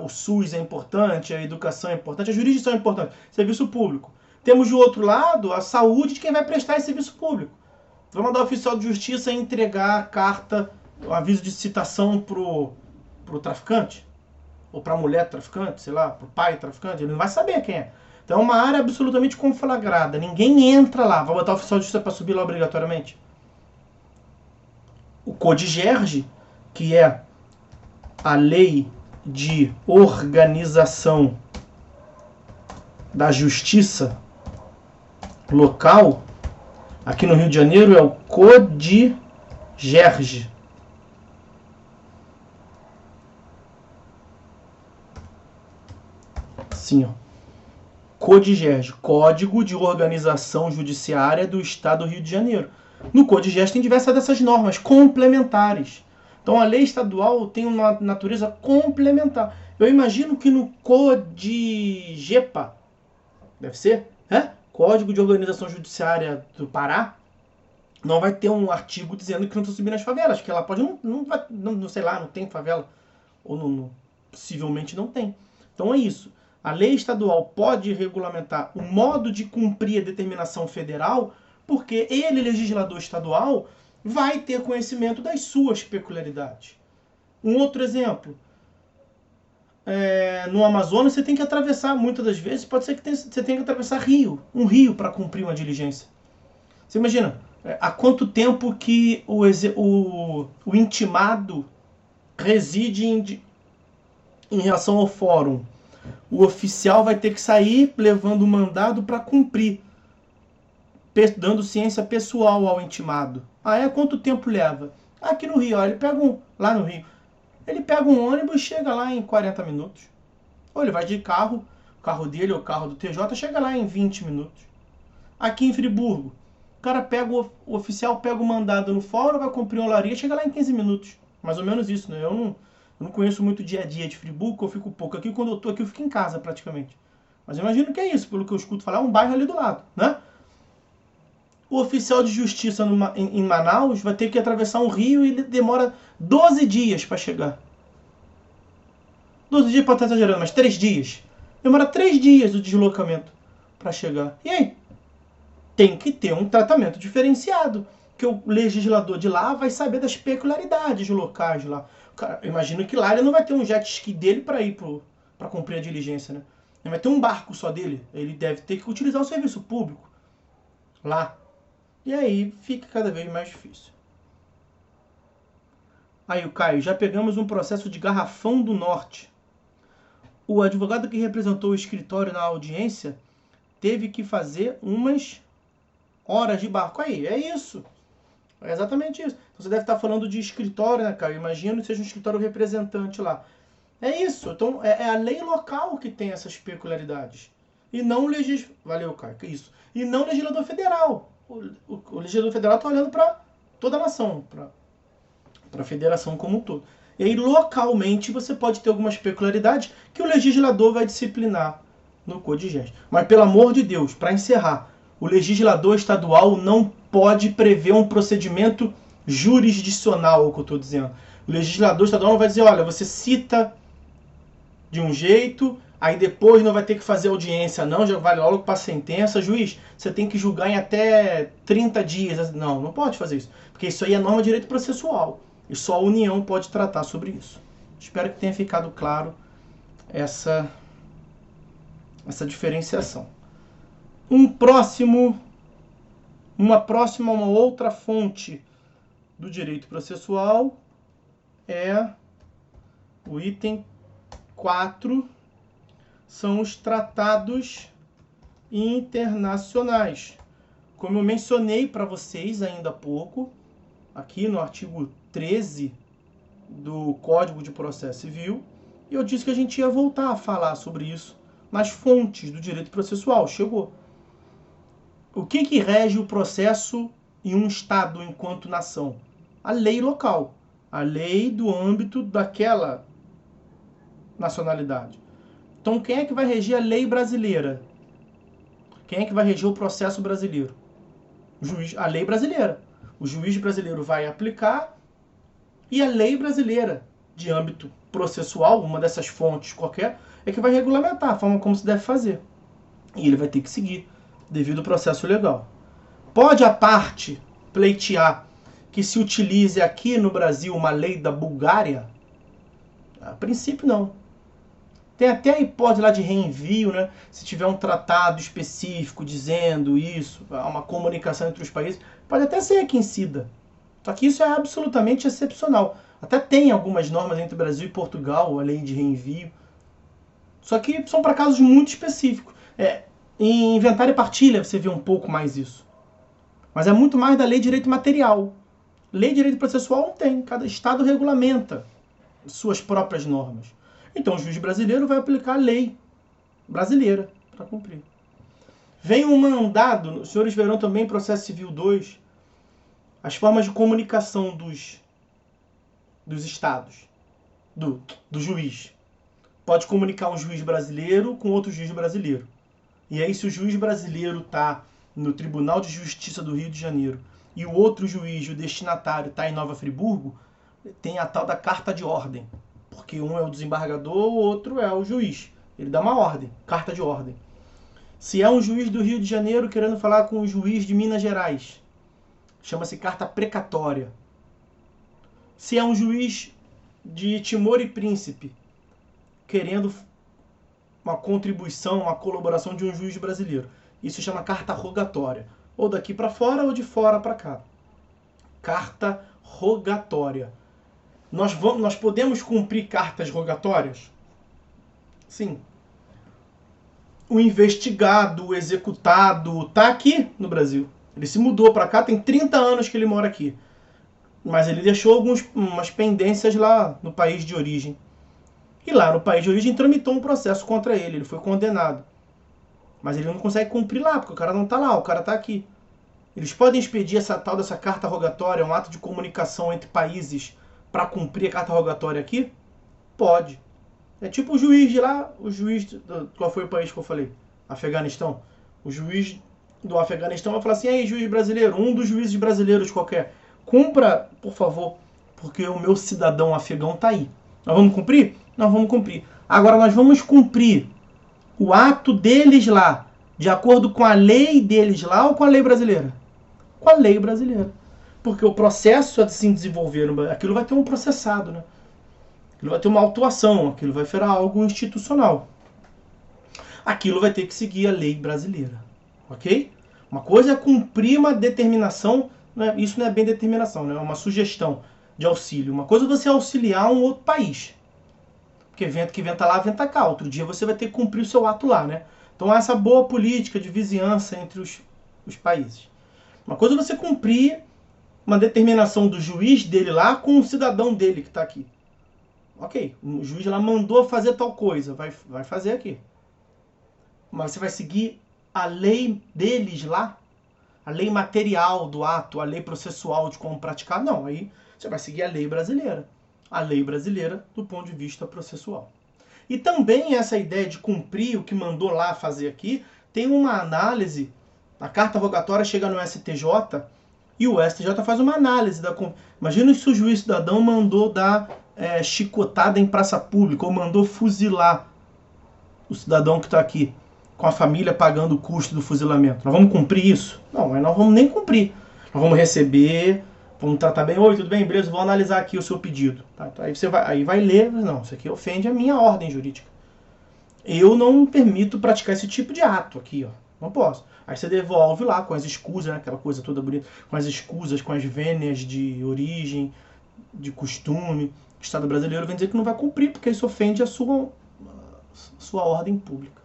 o SUS é importante, a educação é importante, a jurisdição é importante, serviço público. Temos do outro lado a saúde de quem vai prestar esse serviço público. Vai mandar o oficial de justiça entregar a carta, o aviso de citação pro traficante, ou para a mulher traficante, sei lá, pro pai traficante, ele não vai saber quem é. Então é uma área absolutamente conflagrada, ninguém entra lá, vai botar o oficial de justiça para subir lá obrigatoriamente. O CODIGERGE, que é a lei de organização da justiça local, aqui no Rio de Janeiro é o CODIGERGE. Assim, ó. CODIGES, Código de Organização Judiciária do Estado do Rio de Janeiro. No CODIGES tem diversas dessas normas complementares. Então a lei estadual tem uma natureza complementar. Eu imagino que no CODIGEPA, deve ser, Código de Organização Judiciária do Pará, não vai ter um artigo dizendo que não estão subindo as favelas, que ela pode não sei lá, não tem favela, ou possivelmente não tem. Então é isso. A lei estadual pode regulamentar o modo de cumprir a determinação federal, porque ele, legislador estadual, vai ter conhecimento das suas peculiaridades. Um outro exemplo, no Amazonas você tem que atravessar, muitas das vezes, pode ser que você tenha que atravessar um rio para cumprir uma diligência. Você imagina, há quanto tempo que o intimado reside em relação ao fórum? O oficial vai ter que sair levando o mandado para cumprir, dando ciência pessoal ao intimado. Quanto tempo leva? Aqui no Rio, ele pega lá no Rio, ele pega um ônibus e chega lá em 40 minutos. Ou ele vai de carro, o carro dele ou o carro do TJ, chega lá em 20 minutos. Aqui em Friburgo, o cara pega o oficial pega o mandado no fórum, vai cumprir uma olaria, chega lá em 15 minutos. Mais ou menos isso, né? Eu não conheço muito o dia a dia de Friburgo, eu fico pouco aqui. Quando eu tô aqui, eu fico em casa praticamente. Mas eu imagino que é isso, pelo que eu escuto falar, é um bairro ali do lado, né? O oficial de justiça em Manaus vai ter que atravessar um rio e ele demora 12 dias para chegar. 12 dias pode estar exagerando, mas 3 dias. Demora 3 dias o deslocamento para chegar. E aí? Tem que ter um tratamento diferenciado, que o legislador de lá vai saber das peculiaridades locais lá. Cara, eu imagino que lá ele não vai ter um jet ski dele para ir para cumprir a diligência, né? Ele vai ter um barco só dele. Ele deve ter que utilizar o serviço público lá. E aí fica cada vez mais difícil. Aí o Caio, já pegamos um processo de Garrafão do Norte. O advogado que representou o escritório na audiência teve que fazer umas horas de barco. Aí, é isso. É exatamente isso. Então, você deve estar falando de escritório, né, Caio? Imagino que seja um escritório representante lá. É isso. Então, é a lei local que tem essas peculiaridades. E não o legislador... Valeu, Caio. Que isso. E não o legislador federal. O legislador federal está olhando para toda a nação, para a federação como um todo. E aí, localmente, você pode ter algumas peculiaridades que o legislador vai disciplinar no CODIGES. Mas, pelo amor de Deus, para encerrar, o legislador estadual não pode prever um procedimento jurisdicional, é o que eu estou dizendo. O legislador estadual não vai dizer, olha, você cita de um jeito, aí depois não vai ter que fazer audiência, não, já vai logo para a sentença. Juiz, você tem que julgar em até 30 dias. Não, não pode fazer isso, porque isso aí é norma de direito processual. E só a União pode tratar sobre isso. Espero que tenha ficado claro essa diferenciação. Uma outra fonte do direito processual é o item 4, são os tratados internacionais. Como eu mencionei para vocês ainda há pouco, aqui no artigo 13 do Código de Processo Civil, eu disse que a gente ia voltar a falar sobre isso nas fontes do direito processual. Chegou. O que rege o processo em um Estado enquanto nação? A lei local, a lei do âmbito daquela nacionalidade. Então, quem é que vai reger a lei brasileira? Quem é que vai reger o processo brasileiro? A lei brasileira. O juiz brasileiro vai aplicar e a lei brasileira, de âmbito processual, uma dessas fontes qualquer, é que vai regulamentar a forma como se deve fazer. E ele vai ter que seguir, devido ao processo legal. Pode a parte pleitear que se utilize aqui no Brasil uma lei da Bulgária? A princípio, não. Tem até a hipótese lá de reenvio, né? Se tiver um tratado específico dizendo isso, há uma comunicação entre os países, pode até ser aqui em CIDA. Só que isso é absolutamente excepcional. Até tem algumas normas entre Brasil e Portugal, a lei de reenvio. Só que são para casos muito específicos. Em inventário e partilha você vê um pouco mais isso. Mas é muito mais da lei de direito material. Lei de direito processual não tem. Cada estado regulamenta suas próprias normas. Então o juiz brasileiro vai aplicar a lei brasileira para cumprir. Vem um mandado, os senhores verão também processo civil 2, as formas de comunicação dos estados, do juiz. Pode comunicar um juiz brasileiro com outro juiz brasileiro. E aí, se o juiz brasileiro está no Tribunal de Justiça do Rio de Janeiro e o outro juiz, o destinatário, está em Nova Friburgo, tem a tal da carta de ordem. Porque um é o desembargador, o outro é o juiz. Ele dá uma ordem, carta de ordem. Se é um juiz do Rio de Janeiro querendo falar com o juiz de Minas Gerais, chama-se carta precatória. Se é um juiz de Timor e Príncipe querendo uma contribuição, uma colaboração de um juiz brasileiro, isso chama carta rogatória. Ou daqui para fora ou de fora para cá. Carta rogatória. Nós podemos cumprir cartas rogatórias? Sim. O investigado, o executado, está aqui no Brasil. Ele se mudou para cá, tem 30 anos que ele mora aqui. Mas ele deixou umas pendências lá no país de origem. E lá no país de origem tramitou um processo contra ele. Ele foi condenado. Mas ele não consegue cumprir lá, porque o cara não está lá, o cara está aqui. Eles podem expedir essa tal dessa carta rogatória, um ato de comunicação entre países para cumprir a carta rogatória aqui? Pode. É tipo o juiz de lá, qual foi o país que eu falei? Afeganistão. O juiz do Afeganistão vai falar assim, aí juiz brasileiro, um dos juízes brasileiros qualquer, cumpra, por favor, porque o meu cidadão afegão está aí. Nós vamos cumprir? Nós vamos cumprir. Agora nós vamos cumprir o ato deles lá, de acordo com a lei deles lá ou com a lei brasileira? Com a lei brasileira. Porque o processo a se desenvolver, aquilo vai ter um processado, né? Aquilo vai ter uma autuação, aquilo vai virar algo institucional. Aquilo vai ter que seguir a lei brasileira. Ok? Uma coisa é cumprir uma determinação, né? Isso não é bem determinação, né? É uma sugestão de auxílio. Uma coisa é você auxiliar um outro país. Porque vento que venta lá, venta cá. Outro dia você vai ter que cumprir o seu ato lá, né? Então há essa boa política de vizinhança entre os países. Uma coisa é você cumprir uma determinação do juiz dele lá com o cidadão dele que está aqui. Ok, o juiz lá mandou fazer tal coisa, vai fazer aqui. Mas você vai seguir a lei deles lá? A lei material do ato, a lei processual de como praticar? Não, aí você vai seguir a lei brasileira. A lei brasileira do ponto de vista processual. E também essa ideia de cumprir o que mandou lá fazer aqui, tem uma análise, a carta rogatória chega no STJ e o STJ faz uma análise. Imagina se o juiz cidadão mandou dar chicotada em praça pública ou mandou fuzilar o cidadão que está aqui, com a família pagando o custo do fuzilamento. Nós vamos cumprir isso? Não, mas nós vamos nem cumprir. Nós vamos receber, vamos tratar bem. Oi, tudo bem? Beleza? Vou analisar aqui o seu pedido. Tá? Então, aí você vai ler, não, isso aqui ofende a minha ordem jurídica. Eu não permito praticar esse tipo de ato aqui, ó. Não posso. Aí você devolve lá com as escusas, né, aquela coisa toda bonita, com as escusas, com as vênias de origem, de costume. O Estado brasileiro vem dizer que não vai cumprir, porque isso ofende a sua ordem pública.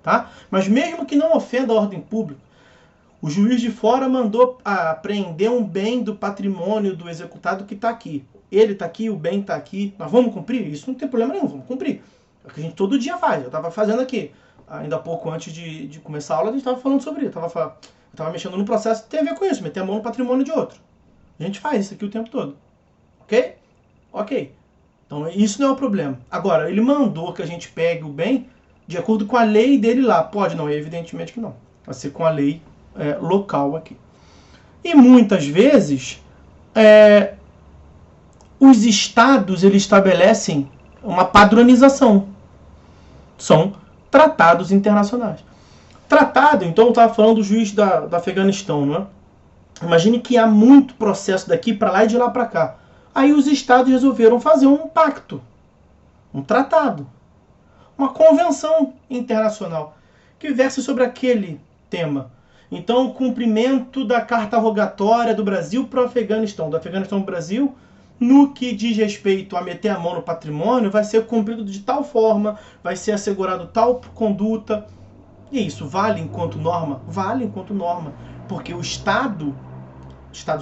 Tá? Mas mesmo que não ofenda a ordem pública, o juiz de fora mandou apreender um bem do patrimônio do executado que está aqui. Ele está aqui, o bem está aqui. Nós vamos cumprir? Isso não tem problema nenhum, vamos cumprir. É o que a gente todo dia faz. Eu estava fazendo aqui. Ainda há pouco antes de começar a aula, a gente estava falando sobre isso. Eu estava mexendo no processo que tem a ver com isso, meter a mão no patrimônio de outro. A gente faz isso aqui o tempo todo. Ok? Ok. Então isso não é o problema. Agora, ele mandou que a gente pegue o bem de acordo com a lei dele lá. Pode não? Evidentemente que não. Vai ser com a lei local aqui. E muitas vezes, os estados eles estabelecem uma padronização. São tratados internacionais. Tratado, então eu estava falando do juiz do Afeganistão, não é? Imagine que há muito processo daqui para lá e de lá para cá. Aí os estados resolveram fazer um pacto, um tratado, uma convenção internacional que verse sobre aquele tema. Então, o cumprimento da carta rogatória do Brasil para o Afeganistão, do Afeganistão para o Brasil, no que diz respeito a meter a mão no patrimônio, vai ser cumprido de tal forma, vai ser assegurado tal conduta. E isso vale enquanto norma? Vale enquanto norma, porque o Estado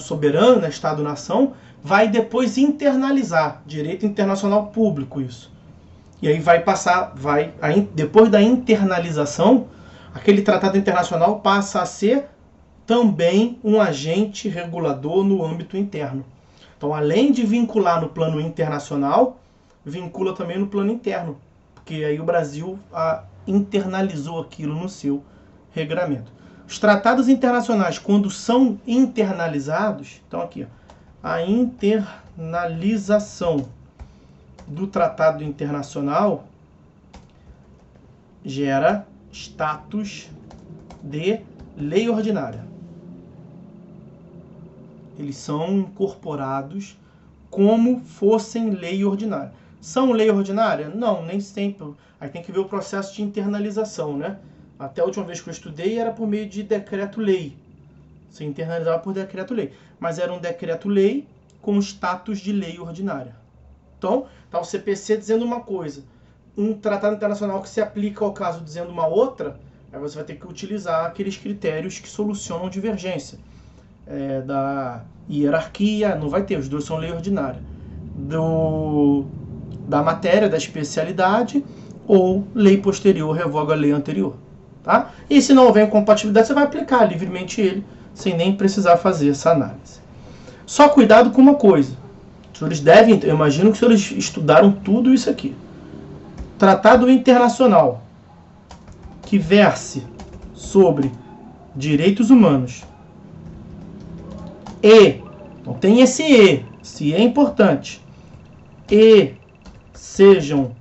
soberano, Estado-nação, vai depois internalizar, direito internacional público isso. E aí vai passar, depois da internalização, aquele tratado internacional passa a ser também um agente regulador no âmbito interno. Então, além de vincular no plano internacional, vincula também no plano interno, porque aí o Brasil internalizou aquilo no seu regramento. Os tratados internacionais, quando são internalizados, então aqui, ó, a internalização do tratado internacional gera status de lei ordinária. Eles são incorporados como fossem lei ordinária. São lei ordinária? Não, nem sempre. Aí tem que ver o processo de internalização, né? Até a última vez que eu estudei era por meio de decreto-lei. Se internalizava por decreto-lei. Mas era um decreto-lei com status de lei ordinária. Então, tá o CPC dizendo uma coisa. Um tratado internacional que se aplica ao caso dizendo uma outra, aí você vai ter que utilizar aqueles critérios que solucionam divergência. Da hierarquia, não vai ter, os dois são lei ordinária. Da matéria, da especialidade, ou lei posterior revoga a lei anterior. Tá? E se não houver incompatibilidade, você vai aplicar livremente ele, sem nem precisar fazer essa análise. Só cuidado com uma coisa. Os senhores devem, eu imagino que os senhores estudaram tudo isso aqui. Tratado internacional que verse sobre direitos humanos então tem esse se é importante, seja,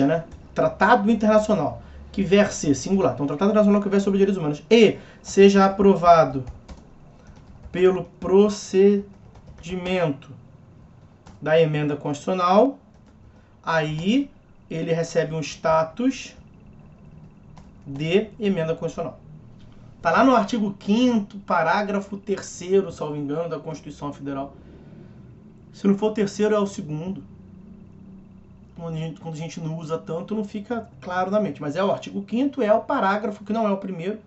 né, tratado internacional que verse, singular, então tratado internacional que verse sobre direitos humanos seja aprovado pelo procedimento da emenda constitucional, aí ele recebe um status de emenda constitucional. Está lá no artigo 5º, parágrafo 3º, salvo engano, da Constituição Federal. Se não for o 3º, é o 2º. Quando a gente não usa tanto, não fica claro na mente. Mas é o artigo 5º, é o parágrafo, que não é o primeiro.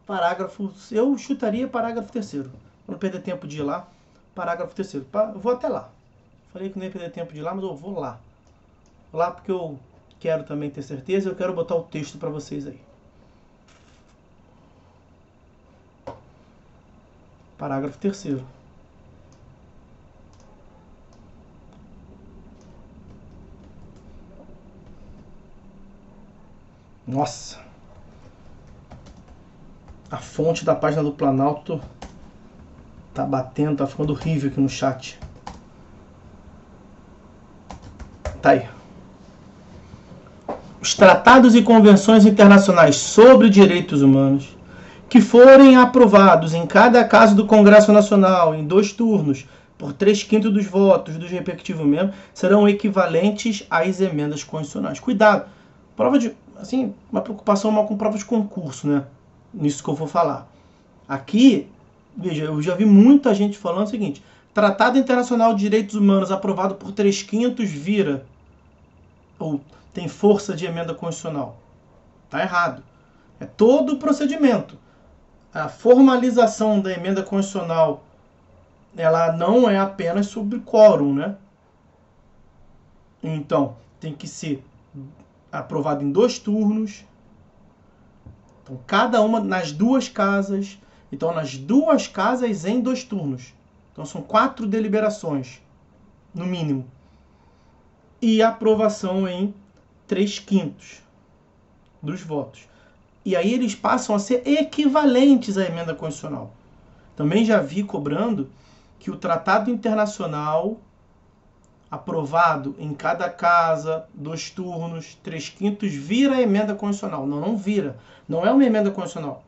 Parágrafo, eu chutaria parágrafo 3º. Para não perder tempo de ir lá, parágrafo 3º. Eu vou até lá. Falei que não ia perder tempo de ir lá, mas eu vou lá. Vou lá porque eu quero também ter certeza, eu quero botar o texto para vocês aí. Parágrafo 3º. Nossa. A fonte da página do Planalto tá batendo, tá ficando horrível aqui no chat. Tá aí. Os tratados e convenções internacionais sobre direitos humanos que forem aprovados em cada caso do Congresso Nacional, em 2 turnos, por 3/5 dos votos dos respectivos membros, serão equivalentes às emendas constitucionais. Cuidado, prova de, assim, uma preocupação mal com prova de concurso, né? Nisso que eu vou falar. Aqui, veja, eu já vi muita gente falando o seguinte: Tratado Internacional de Direitos Humanos aprovado por 3/5 vira, ou tem força de emenda constitucional. Tá errado. É todo o procedimento. A formalização da emenda constitucional, ela não é apenas sobre quórum, né? Então, tem que ser aprovado em 2 turnos. Então, cada uma nas 2 casas. Então, nas 2 casas em 2 turnos. Então, são 4 deliberações, no mínimo. E aprovação em 3/5 dos votos. E aí eles passam a ser equivalentes à emenda constitucional. Também já vi cobrando que o tratado internacional aprovado em cada casa, 2 turnos, 3/5 vira a emenda constitucional. Não, não vira. Não é uma emenda constitucional.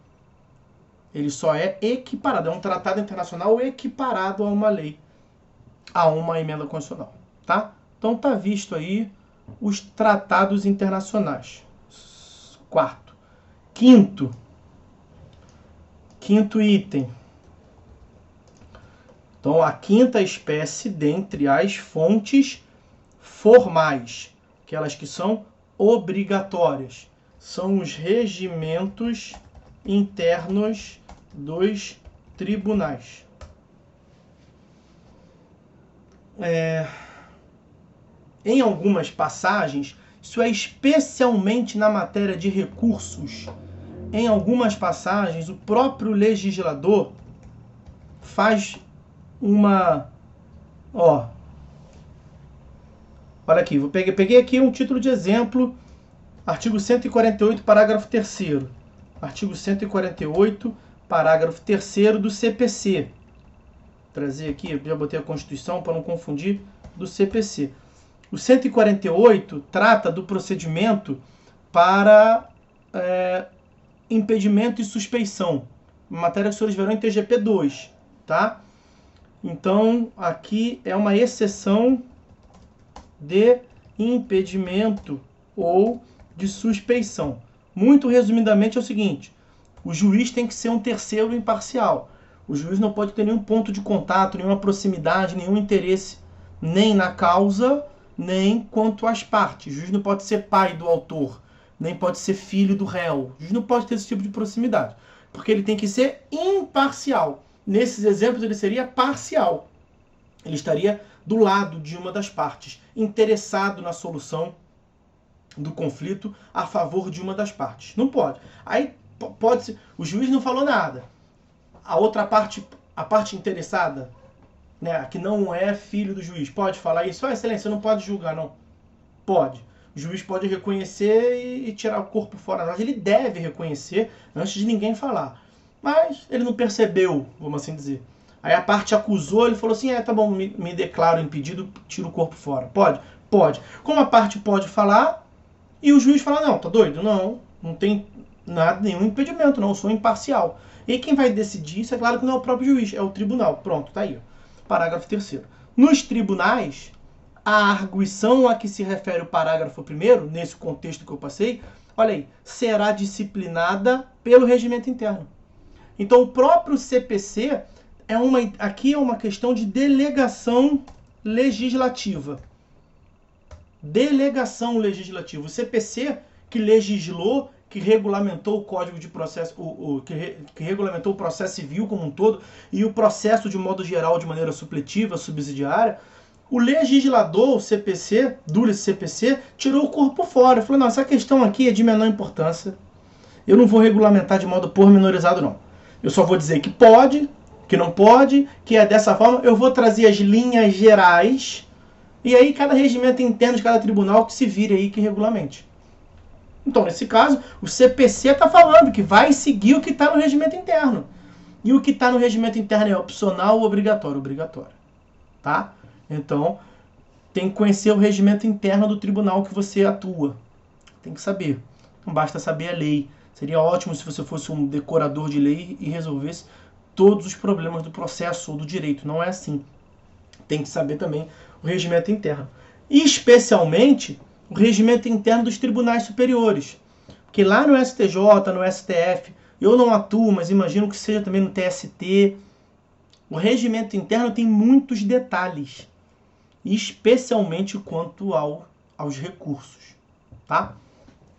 Ele só é equiparado. É um tratado internacional equiparado a uma lei, a uma emenda constitucional. Tá? Então tá visto aí os tratados internacionais. 4º. Quinto item. Então, a 5ª espécie dentre as fontes formais, aquelas que são obrigatórias, são os regimentos internos dos tribunais. Em algumas passagens, Isso é especialmente na matéria de recursos. Em algumas passagens, o próprio legislador faz uma... Olha aqui, peguei aqui um título de exemplo, artigo 148, parágrafo 3º. Artigo 148, parágrafo 3º do CPC. Vou trazer aqui, já botei a Constituição para não confundir, do CPC. O 148 trata do procedimento para impedimento e suspeição. Matéria que os senhores verão em TGP 2, tá? Então, aqui é uma exceção de impedimento ou de suspeição. Muito resumidamente é o seguinte: o juiz tem que ser um terceiro imparcial. O juiz não pode ter nenhum ponto de contato, nenhuma proximidade, nenhum interesse, nem na causa, nem quanto às partes. O juiz não pode ser pai do autor, nem pode ser filho do réu. O juiz não pode ter esse tipo de proximidade, porque ele tem que ser imparcial. Nesses exemplos ele seria parcial. Ele estaria do lado de uma das partes, interessado na solução do conflito a favor de uma das partes. Não pode. Aí pode ser, o juiz não falou nada. A outra parte, a parte interessada, né, que não é filho do juiz, pode falar isso? Excelência, não pode julgar, não. Pode. O juiz pode reconhecer e tirar o corpo fora. Mas ele deve reconhecer antes de ninguém falar. Mas ele não percebeu, vamos assim dizer. Aí a parte acusou, ele falou assim, tá bom, me declaro impedido, tiro o corpo fora. Pode? Pode. Como a parte pode falar, e o juiz fala, não, tá doido? Não tem nada, nenhum impedimento, não, eu sou imparcial. E quem vai decidir isso, é claro que não é o próprio juiz, é o tribunal. Pronto, tá aí. Parágrafo 3º. Nos tribunais, a arguição a que se refere o parágrafo 1º, nesse contexto que eu passei, olha aí, será disciplinada pelo regimento interno. Então, o próprio CPC aqui é uma questão de delegação legislativa. Delegação legislativa. O CPC que legislou, que regulamentou o Código de Processo, que regulamentou o processo civil como um todo e o processo de modo geral de maneira supletiva, subsidiária, o legislador, o CPC, do CPC, tirou o corpo fora. Falou, não, essa questão aqui é de menor importância. Eu não vou regulamentar de modo pormenorizado, não. Eu só vou dizer que pode, que não pode, que é dessa forma. Eu vou trazer as linhas gerais e aí cada regimento interno de cada tribunal que se vire aí, que regulamente. Então, nesse caso, o CPC está falando que vai seguir o que está no regimento interno. E o que está no regimento interno é opcional ou obrigatório? Obrigatório. Tá? Então, tem que conhecer o regimento interno do tribunal que você atua. Tem que saber. Não basta saber a lei. Seria ótimo se você fosse um decorador de lei e resolvesse todos os problemas do processo ou do direito. Não é assim. Tem que saber também o regimento interno. E, especialmente, o regimento interno dos tribunais superiores. Porque lá no STJ, no STF, eu não atuo, mas imagino que seja também no TST. O regimento interno tem muitos detalhes, especialmente quanto aos recursos. Tá?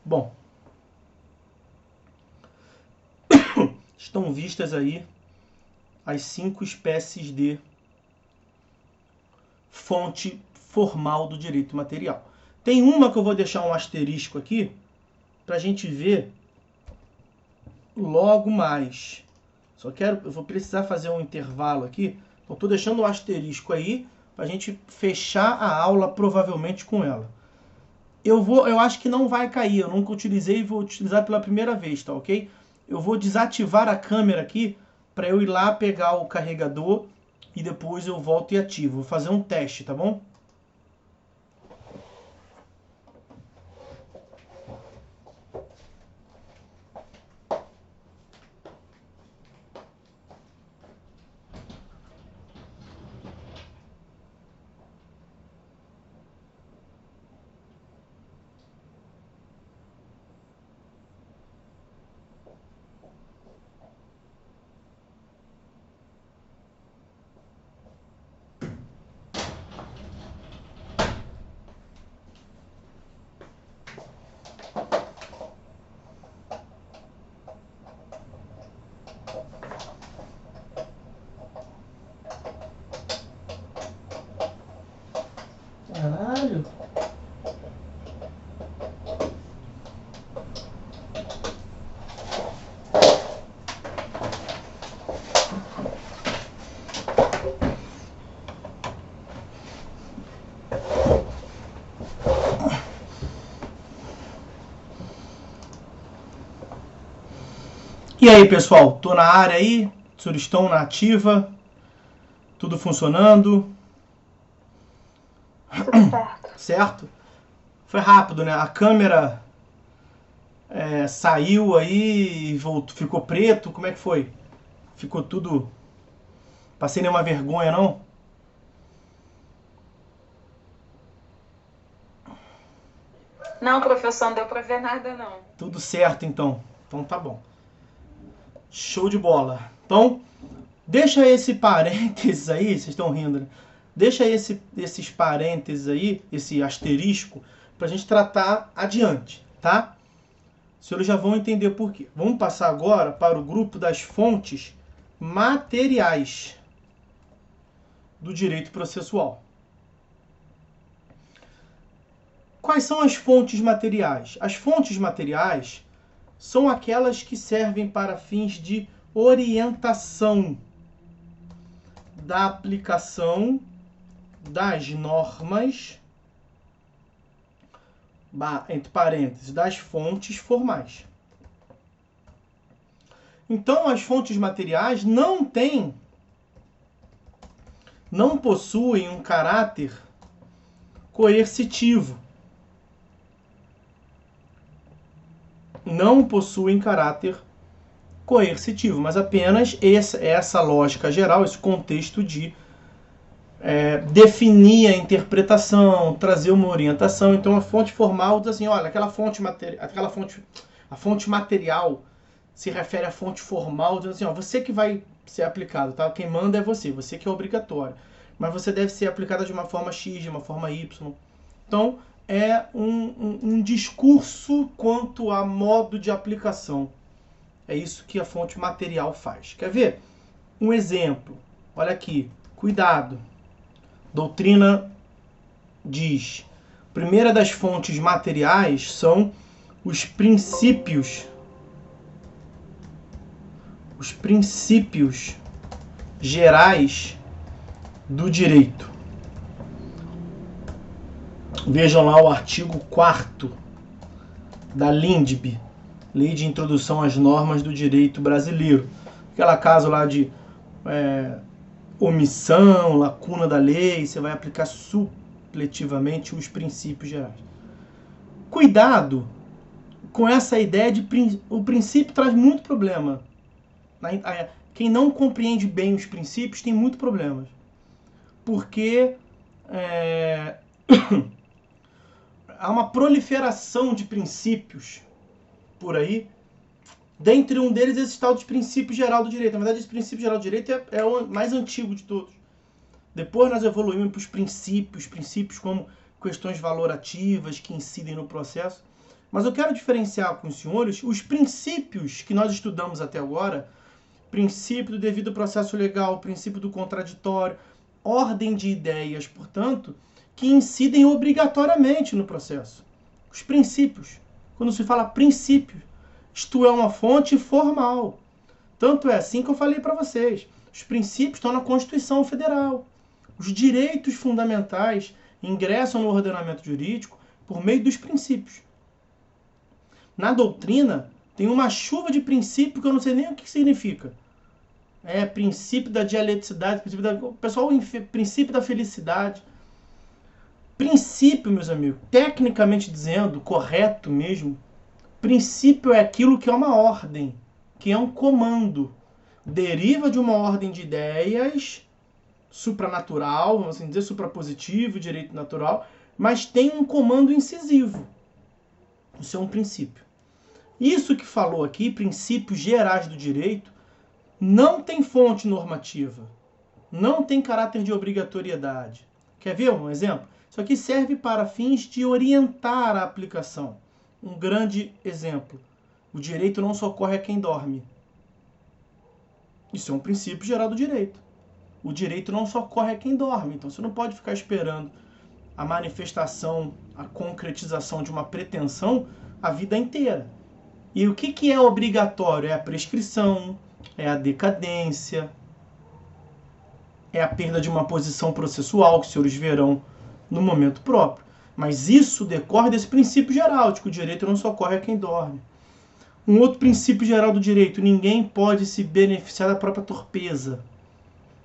Bom, estão vistas aí as 5 espécies de fonte formal do direito material. Tem uma que eu vou deixar um asterisco aqui, para a gente ver logo mais. Eu vou precisar fazer um intervalo aqui, então estou deixando um asterisco aí, para a gente fechar a aula provavelmente com ela. Eu acho que não vai cair, eu nunca utilizei e vou utilizar pela primeira vez, tá ok? Eu vou desativar a câmera aqui, para eu ir lá pegar o carregador e depois eu volto e ativo. Vou fazer um teste, tá bom? Caralho. E aí, pessoal? Tô na área aí? Os senhores estão na ativa? Tudo funcionando? Tudo certo. Certo? Foi rápido, né? A câmera saiu aí e voltou, ficou preto. Como é que foi? Ficou tudo... Passei nenhuma vergonha, não? Não, professor, não deu pra ver nada, não. Tudo certo, então. Então tá bom. Show de bola. Então, deixa esse parênteses aí, vocês estão rindo, né? Deixa esses parênteses aí, esse asterisco, pra gente tratar adiante, tá? Os senhores já vão entender por quê. Vamos passar agora para o grupo das fontes materiais do direito processual. Quais são as fontes materiais? As fontes materiais são aquelas que servem para fins de orientação da aplicação das normas, entre parênteses, das fontes formais. Então, as fontes materiais não possuem um caráter coercitivo. Não possuem caráter coercitivo, mas apenas essa lógica geral, esse contexto de definir a interpretação, trazer uma orientação. Então a fonte formal diz assim, olha, a fonte material se refere à fonte formal, diz assim, ó, você que vai ser aplicado, tá? Quem manda é você que é obrigatório, mas você deve ser aplicada de uma forma X, de uma forma Y. Então é um discurso quanto a modo de aplicação. É isso que a fonte material faz. Quer ver? Um exemplo. Olha aqui. Cuidado. Doutrina diz: primeira das fontes materiais são os princípios. Os princípios gerais do direito. Vejam lá o artigo 4º da LINDB, Lei de Introdução às Normas do Direito Brasileiro. Aquela caso lá de omissão, lacuna da lei, você vai aplicar supletivamente os princípios gerais. Cuidado com essa ideia de... O princípio traz muito problema. Quem não compreende bem os princípios tem muito problemas. Porque... há uma proliferação de princípios por aí. Dentre um deles, esse tal dos princípios geral do direito. Na verdade, esse princípio geral do direito é o mais antigo de todos. Depois nós evoluímos para os princípios como questões valorativas que incidem no processo. Mas eu quero diferenciar com os senhores os princípios que nós estudamos até agora. Princípio do devido processo legal, princípio do contraditório, ordem de ideias, portanto, que incidem obrigatoriamente no processo. Os princípios. Quando se fala princípio, isto é uma fonte formal. Tanto é assim que eu falei para vocês. Os princípios estão na Constituição Federal. Os direitos fundamentais ingressam no ordenamento jurídico por meio dos princípios. Na doutrina, tem uma chuva de princípio que eu não sei nem o que significa. Princípio da dialeticidade, princípio da felicidade. Princípio, meus amigos, tecnicamente dizendo, correto mesmo, princípio é aquilo que é uma ordem, que é um comando. Deriva de uma ordem de ideias supranatural, vamos assim dizer, suprapositivo, direito natural, mas tem um comando incisivo. Isso é um princípio. Isso que falou aqui, princípios gerais do direito, não tem fonte normativa, não tem caráter de obrigatoriedade. Quer ver um exemplo? Isso aqui serve para fins de orientar a aplicação. Um grande exemplo. O direito não socorre a quem dorme. Isso é um princípio geral do direito. O direito não socorre a quem dorme. Então você não pode ficar esperando a manifestação, a concretização de uma pretensão a vida inteira. E o que é obrigatório? É a prescrição, é a decadência, é a perda de uma posição processual, que os senhores verão no momento próprio. Mas isso decorre desse princípio geral, de que o direito não socorre a quem dorme. Um outro princípio geral do direito: ninguém pode se beneficiar da própria torpeza.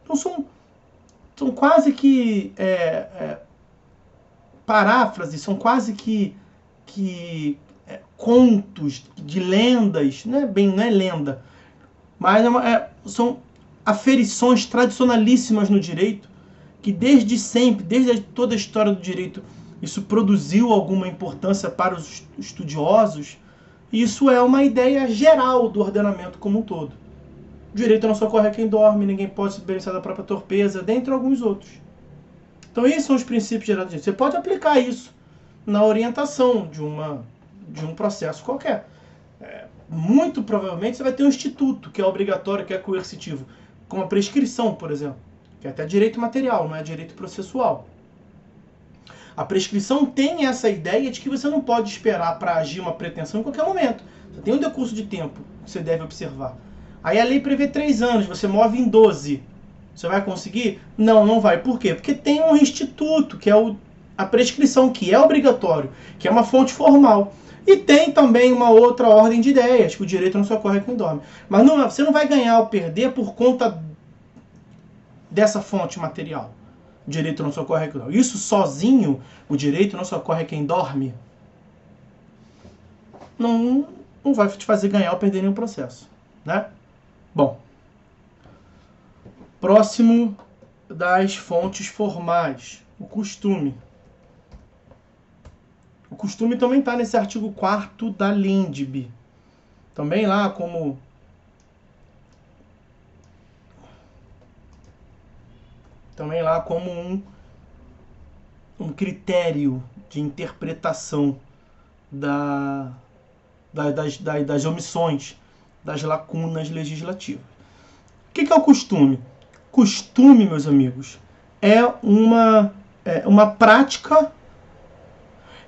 Então são quase que paráfrases, são quase que contos de lendas, não é lenda, mas são aferições tradicionalíssimas no direito, que desde sempre, desde toda a história do direito, isso produziu alguma importância para os estudiosos, e isso é uma ideia geral do ordenamento como um todo. O direito não socorre a quem dorme, ninguém pode se beneficiar da própria torpeza, dentre alguns outros. Então esses são os princípios gerais do direito. Você pode aplicar isso na orientação de um processo qualquer. Muito provavelmente você vai ter um instituto que é obrigatório, que é coercitivo, como a prescrição, por exemplo, que é até direito material, não é direito processual. A prescrição tem essa ideia de que você não pode esperar para agir uma pretensão em qualquer momento. Você tem um decurso de tempo que você deve observar. Aí a lei prevê 3 anos, você move em 12. Você vai conseguir? Não, não vai. Por quê? Porque tem um instituto, que é a prescrição, que é obrigatório, que é uma fonte formal. E tem também uma outra ordem de ideias, que o direito não socorre a quem dorme. Mas você não vai ganhar ou perder por conta dessa fonte material. O direito não socorre a quem dorme. Isso sozinho, o direito não socorre a quem dorme, não vai te fazer ganhar ou perder nenhum processo, né? Bom, próximo das fontes formais, o costume. O costume também está nesse artigo 4º da Lindbe. Também lá como um critério de interpretação das omissões, das lacunas legislativas. O que é o costume? Costume, meus amigos, é uma prática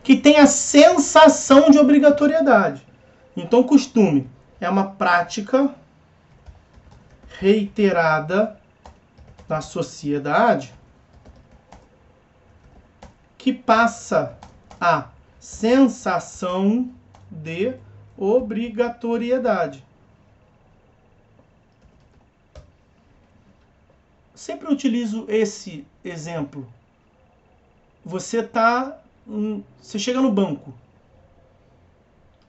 que tem a sensação de obrigatoriedade. Então, costume é uma prática reiterada na sociedade que passa a sensação de obrigatoriedade. Sempre utilizo esse exemplo. Você chega no banco.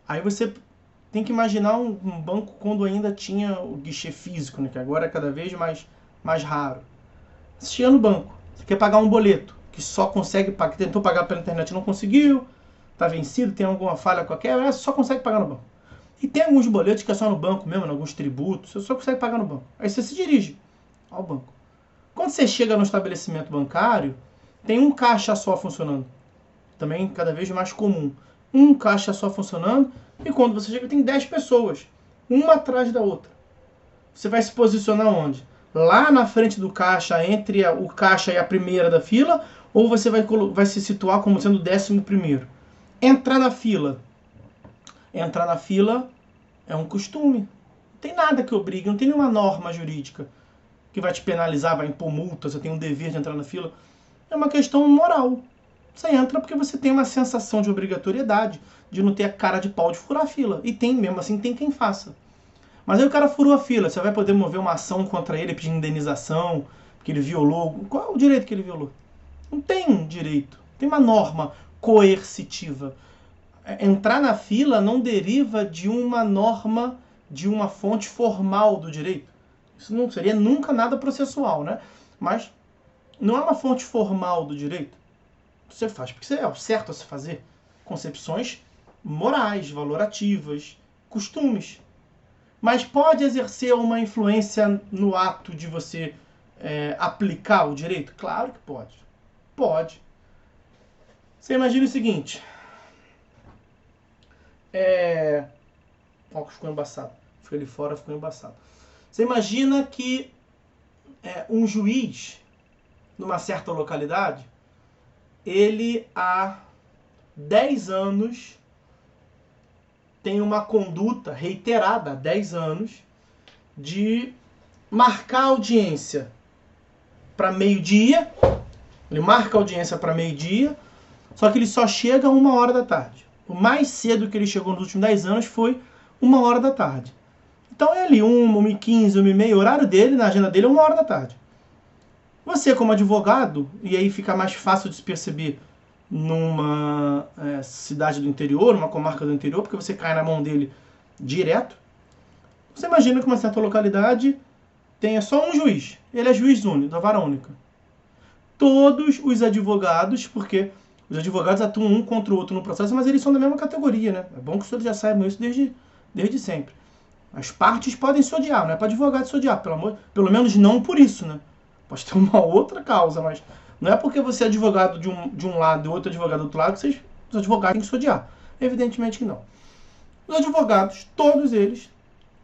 Aí você tem que imaginar um banco quando ainda tinha o guichê físico, né, que agora é cada vez mais raro. Você chega no banco, você quer pagar um boleto, que só consegue pagar, tentou pagar pela internet e não conseguiu, está vencido, tem alguma falha qualquer, você só consegue pagar no banco. E tem alguns boletos que é só no banco mesmo, em alguns tributos, você só consegue pagar no banco. Aí você se dirige ao banco. Quando você chega no estabelecimento bancário, tem um caixa só funcionando. Também cada vez mais comum. Um caixa só funcionando, e quando você chega tem 10 pessoas, uma atrás da outra. Você vai se posicionar onde? Lá na frente do caixa, entre o caixa e a primeira da fila, ou você vai se situar como sendo o 11º? Entrar na fila. Entrar na fila é um costume. Não tem nada que obrigue, não tem nenhuma norma jurídica que vai te penalizar, vai impor multa, você tem um dever de entrar na fila. É uma questão moral. Você entra porque você tem uma sensação de obrigatoriedade, de não ter a cara de pau de furar a fila. E mesmo assim tem quem faça. Mas aí o cara furou a fila, você vai poder mover uma ação contra ele, pedir indenização, porque ele violou. Qual é o direito que ele violou? Não tem direito. Tem uma norma coercitiva. Entrar na fila não deriva de uma norma, de uma fonte formal do direito. Isso não seria nunca nada processual, né? Mas não é uma fonte formal do direito. Você faz porque é o certo a se fazer. Concepções morais, valorativas, costumes. Mas pode exercer uma influência no ato de você aplicar o direito? Claro que pode. Pode. Você imagina o seguinte. Ó, ficou embaçado. Ficou ali fora, ficou embaçado. Você imagina que um juiz, numa certa localidade, ele há 10 anos tem uma conduta reiterada há 10 anos de marcar audiência para meio-dia. Ele marca a audiência para meio-dia, só que ele só chega 1h da tarde. O mais cedo que ele chegou nos últimos 10 anos foi 1h da tarde. Então é ali 1h15, 1h30, o horário dele, na agenda dele é 1h da tarde. Você como advogado, e aí fica mais fácil de se perceber numa cidade do interior, numa comarca do interior, porque você cai na mão dele direto. Você imagina que uma certa localidade tenha só um juiz. Ele é juiz único, da vara única. Todos os advogados, porque os advogados atuam um contra o outro no processo, mas eles são da mesma categoria, né? É bom que os senhores já saibam isso desde sempre. As partes podem se odiar, não é para advogado se odiar, pelo menos não por isso, né? Pode ter uma outra causa, mas não é porque você é advogado de um lado e outro advogado do outro lado que os advogados têm que se odiar. Evidentemente que não. Os advogados, todos eles,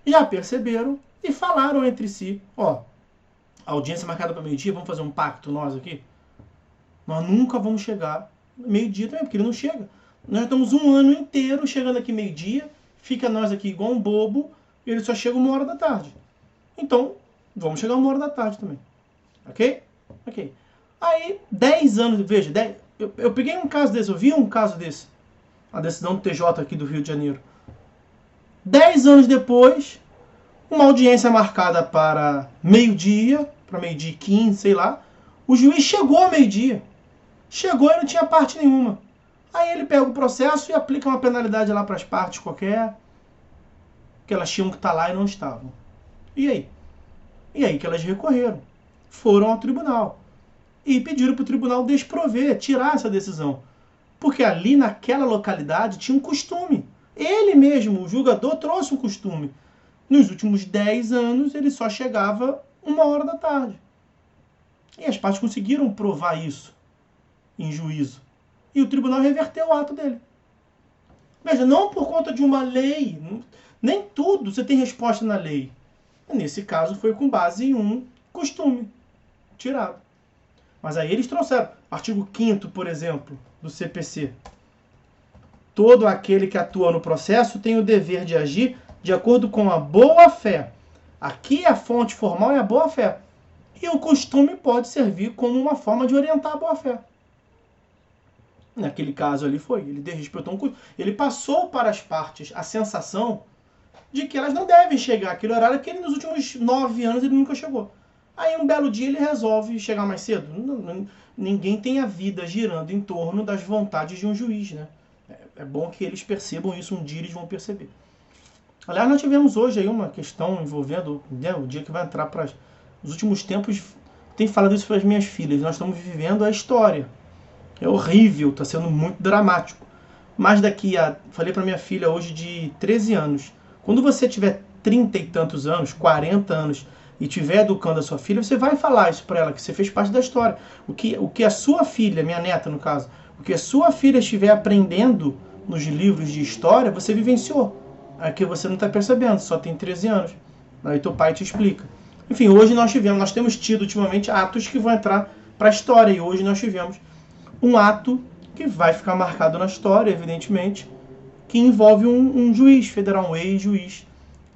já perceberam e falaram entre si, ó, a audiência marcada para meio-dia, vamos fazer um pacto nós aqui? Nós nunca vamos chegar meio-dia também, porque ele não chega. Nós estamos um ano inteiro chegando aqui meio-dia, fica nós aqui igual um bobo, e ele só chega 1h da tarde. Então, vamos chegar 1h da tarde também. Ok? Ok. Aí, 10 anos, veja, eu peguei um caso desse, eu vi um caso desse, a decisão do TJ aqui do Rio de Janeiro. 10 anos depois, uma audiência marcada para meio-dia, para meio-dia e 15, sei lá, o juiz chegou ao meio-dia. Chegou e não tinha parte nenhuma. Aí ele pega o processo e aplica uma penalidade lá para as partes qualquer, que elas tinham que estar lá e não estavam. E aí? E aí que elas recorreram. Foram ao tribunal. E pediram para o tribunal desprover, tirar essa decisão. Porque ali naquela localidade tinha um costume. Ele mesmo, o julgador, trouxe um costume. Nos últimos 10 anos ele só chegava 1h da tarde. E as partes conseguiram provar isso em juízo. E o tribunal reverteu o ato dele. Veja, não por conta de uma lei. Nem tudo você tem resposta na lei. Nesse caso foi com base em um costume tirado. Mas aí eles trouxeram. Artigo 5º, por exemplo, do CPC. Todo aquele que atua no processo tem o dever de agir de acordo com a boa-fé. Aqui a fonte formal é a boa-fé. E o costume pode servir como uma forma de orientar a boa-fé. Naquele caso ali foi. Ele desrespeitou um costume. Ele passou para as partes a sensação de que elas não devem chegar àquele horário, porque ele, nos últimos 9 anos ele nunca chegou. Aí um belo dia ele resolve chegar mais cedo. Ninguém tem a vida girando em torno das vontades de um juiz, né? É bom que eles percebam isso, um dia eles vão perceber. Aliás, nós tivemos hoje aí uma questão envolvendo, né, o dia que vai entrar para os últimos tempos, tenho falado isso para as minhas filhas, nós estamos vivendo a história. É horrível, está sendo muito dramático. Mas falei para minha filha hoje de 13 anos, quando você tiver 30 e tantos anos, 40 anos, e estiver educando a sua filha, você vai falar isso para ela, que você fez parte da história. O que a sua filha, minha neta no caso, o que a sua filha estiver aprendendo nos livros de história, você vivenciou. Aqui você não está percebendo, só tem 13 anos. Aí teu pai te explica. Enfim, hoje nós temos tido ultimamente atos que vão entrar para a história. E hoje nós tivemos um ato que vai ficar marcado na história, evidentemente, que envolve um juiz federal, um ex-juiz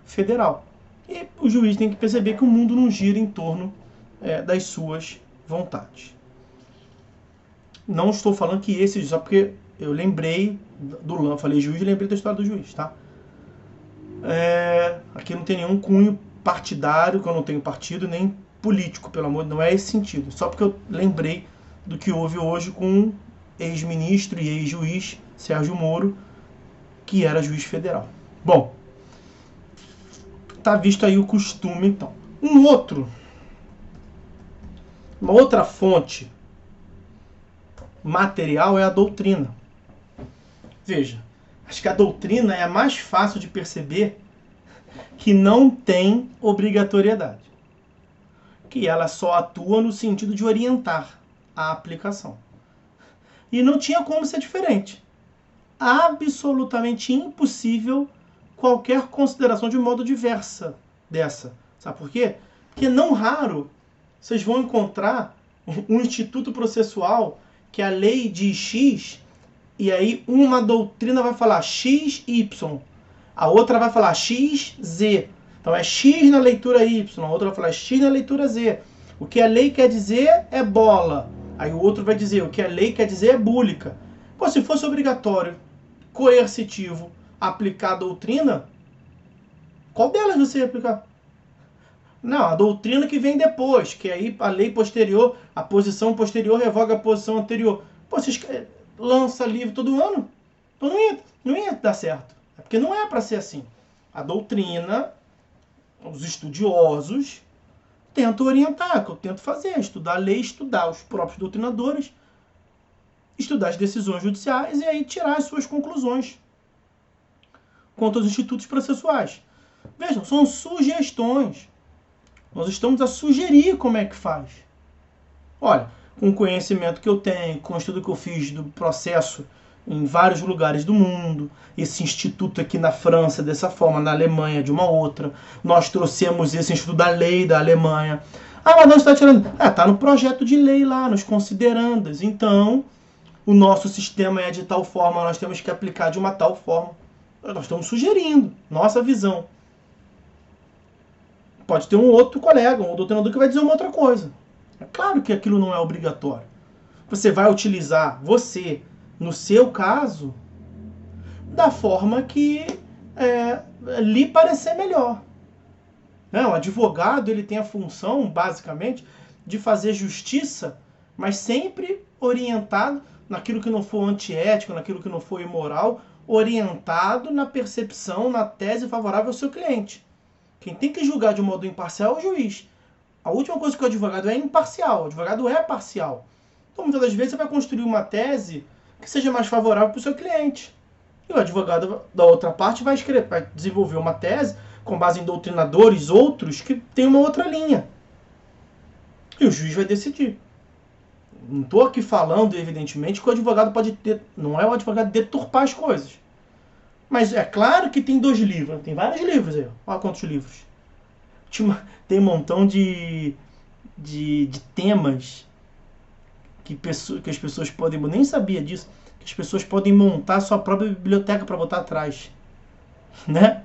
federal. E o juiz tem que perceber que o mundo não gira em torno das suas vontades. Não estou falando que esse, só porque eu lembrei eu falei juiz e lembrei da história do juiz, tá? Aqui não tem nenhum cunho partidário, que eu não tenho partido, nem político, pelo amor de Deus, não é esse sentido. Só porque eu lembrei do que houve hoje com o ex-ministro e ex-juiz Sérgio Moro, que era juiz federal. Bom, tá visto aí o costume, então. Uma outra fonte material é a doutrina. Veja, acho que a doutrina é a mais fácil de perceber que não tem obrigatoriedade. Que ela só atua no sentido de orientar a aplicação. E não tinha como ser diferente. Absolutamente impossível qualquer consideração de modo diversa dessa. Sabe por quê? Porque não raro vocês vão encontrar um instituto processual que a lei diz X, e aí uma doutrina vai falar XY, a outra vai falar XZ. Então é X na leitura Y, a outra vai falar X na leitura Z. O que a lei quer dizer é bola. Aí o outro vai dizer o que a lei quer dizer é búlica. Pô, se fosse obrigatório, coercitivo, aplicar a doutrina, Qual delas você ia aplicar? Não, a doutrina que vem depois, que aí a lei posterior, a posição posterior revoga a posição anterior. Pô, você lança livro todo ano? Então não ia dar certo. É porque não é para ser assim. A doutrina, os estudiosos, tentam orientar, o que eu tento fazer, estudar a lei, estudar os próprios doutrinadores, estudar as decisões judiciais e aí tirar as suas conclusões quanto aos institutos processuais. Vejam, são sugestões. Nós estamos a sugerir como é que faz. Olha, com o conhecimento que eu tenho, com o estudo que eu fiz do processo em vários lugares do mundo, esse instituto aqui na França dessa forma, na Alemanha de uma outra, nós trouxemos esse instituto da lei da Alemanha. Ah, mas não está tirando. Está no projeto de lei lá, nos considerandas. Então, o nosso sistema é de tal forma, nós temos que aplicar de uma tal forma. Nós estamos sugerindo, nossa visão. Pode ter um outro colega, um doutrinador que vai dizer uma outra coisa. É claro que aquilo não é obrigatório. Você vai utilizar, você, no seu caso, da forma que lhe parecer melhor. O advogado ele tem a função, basicamente, de fazer justiça, mas sempre orientado naquilo que não for antiético, naquilo que não for imoral, orientado na percepção, na tese favorável ao seu cliente. Quem tem que julgar de modo imparcial é o juiz. A última coisa que o advogado é imparcial. O advogado é parcial. Então, muitas das vezes, você vai construir uma tese que seja mais favorável para o seu cliente. E o advogado da outra parte vai desenvolver uma tese com base em doutrinadores, outros, que tem uma outra linha. E o juiz vai decidir. Não estou aqui falando, evidentemente, que o advogado pode ter... Não é o advogado deturpar as coisas. Mas é claro que tem 2 livros. Tem vários livros aí. Olha quantos livros. Tem um montão de temas que as pessoas podem... Eu nem sabia disso. Que as pessoas podem montar sua própria biblioteca para botar atrás. Né?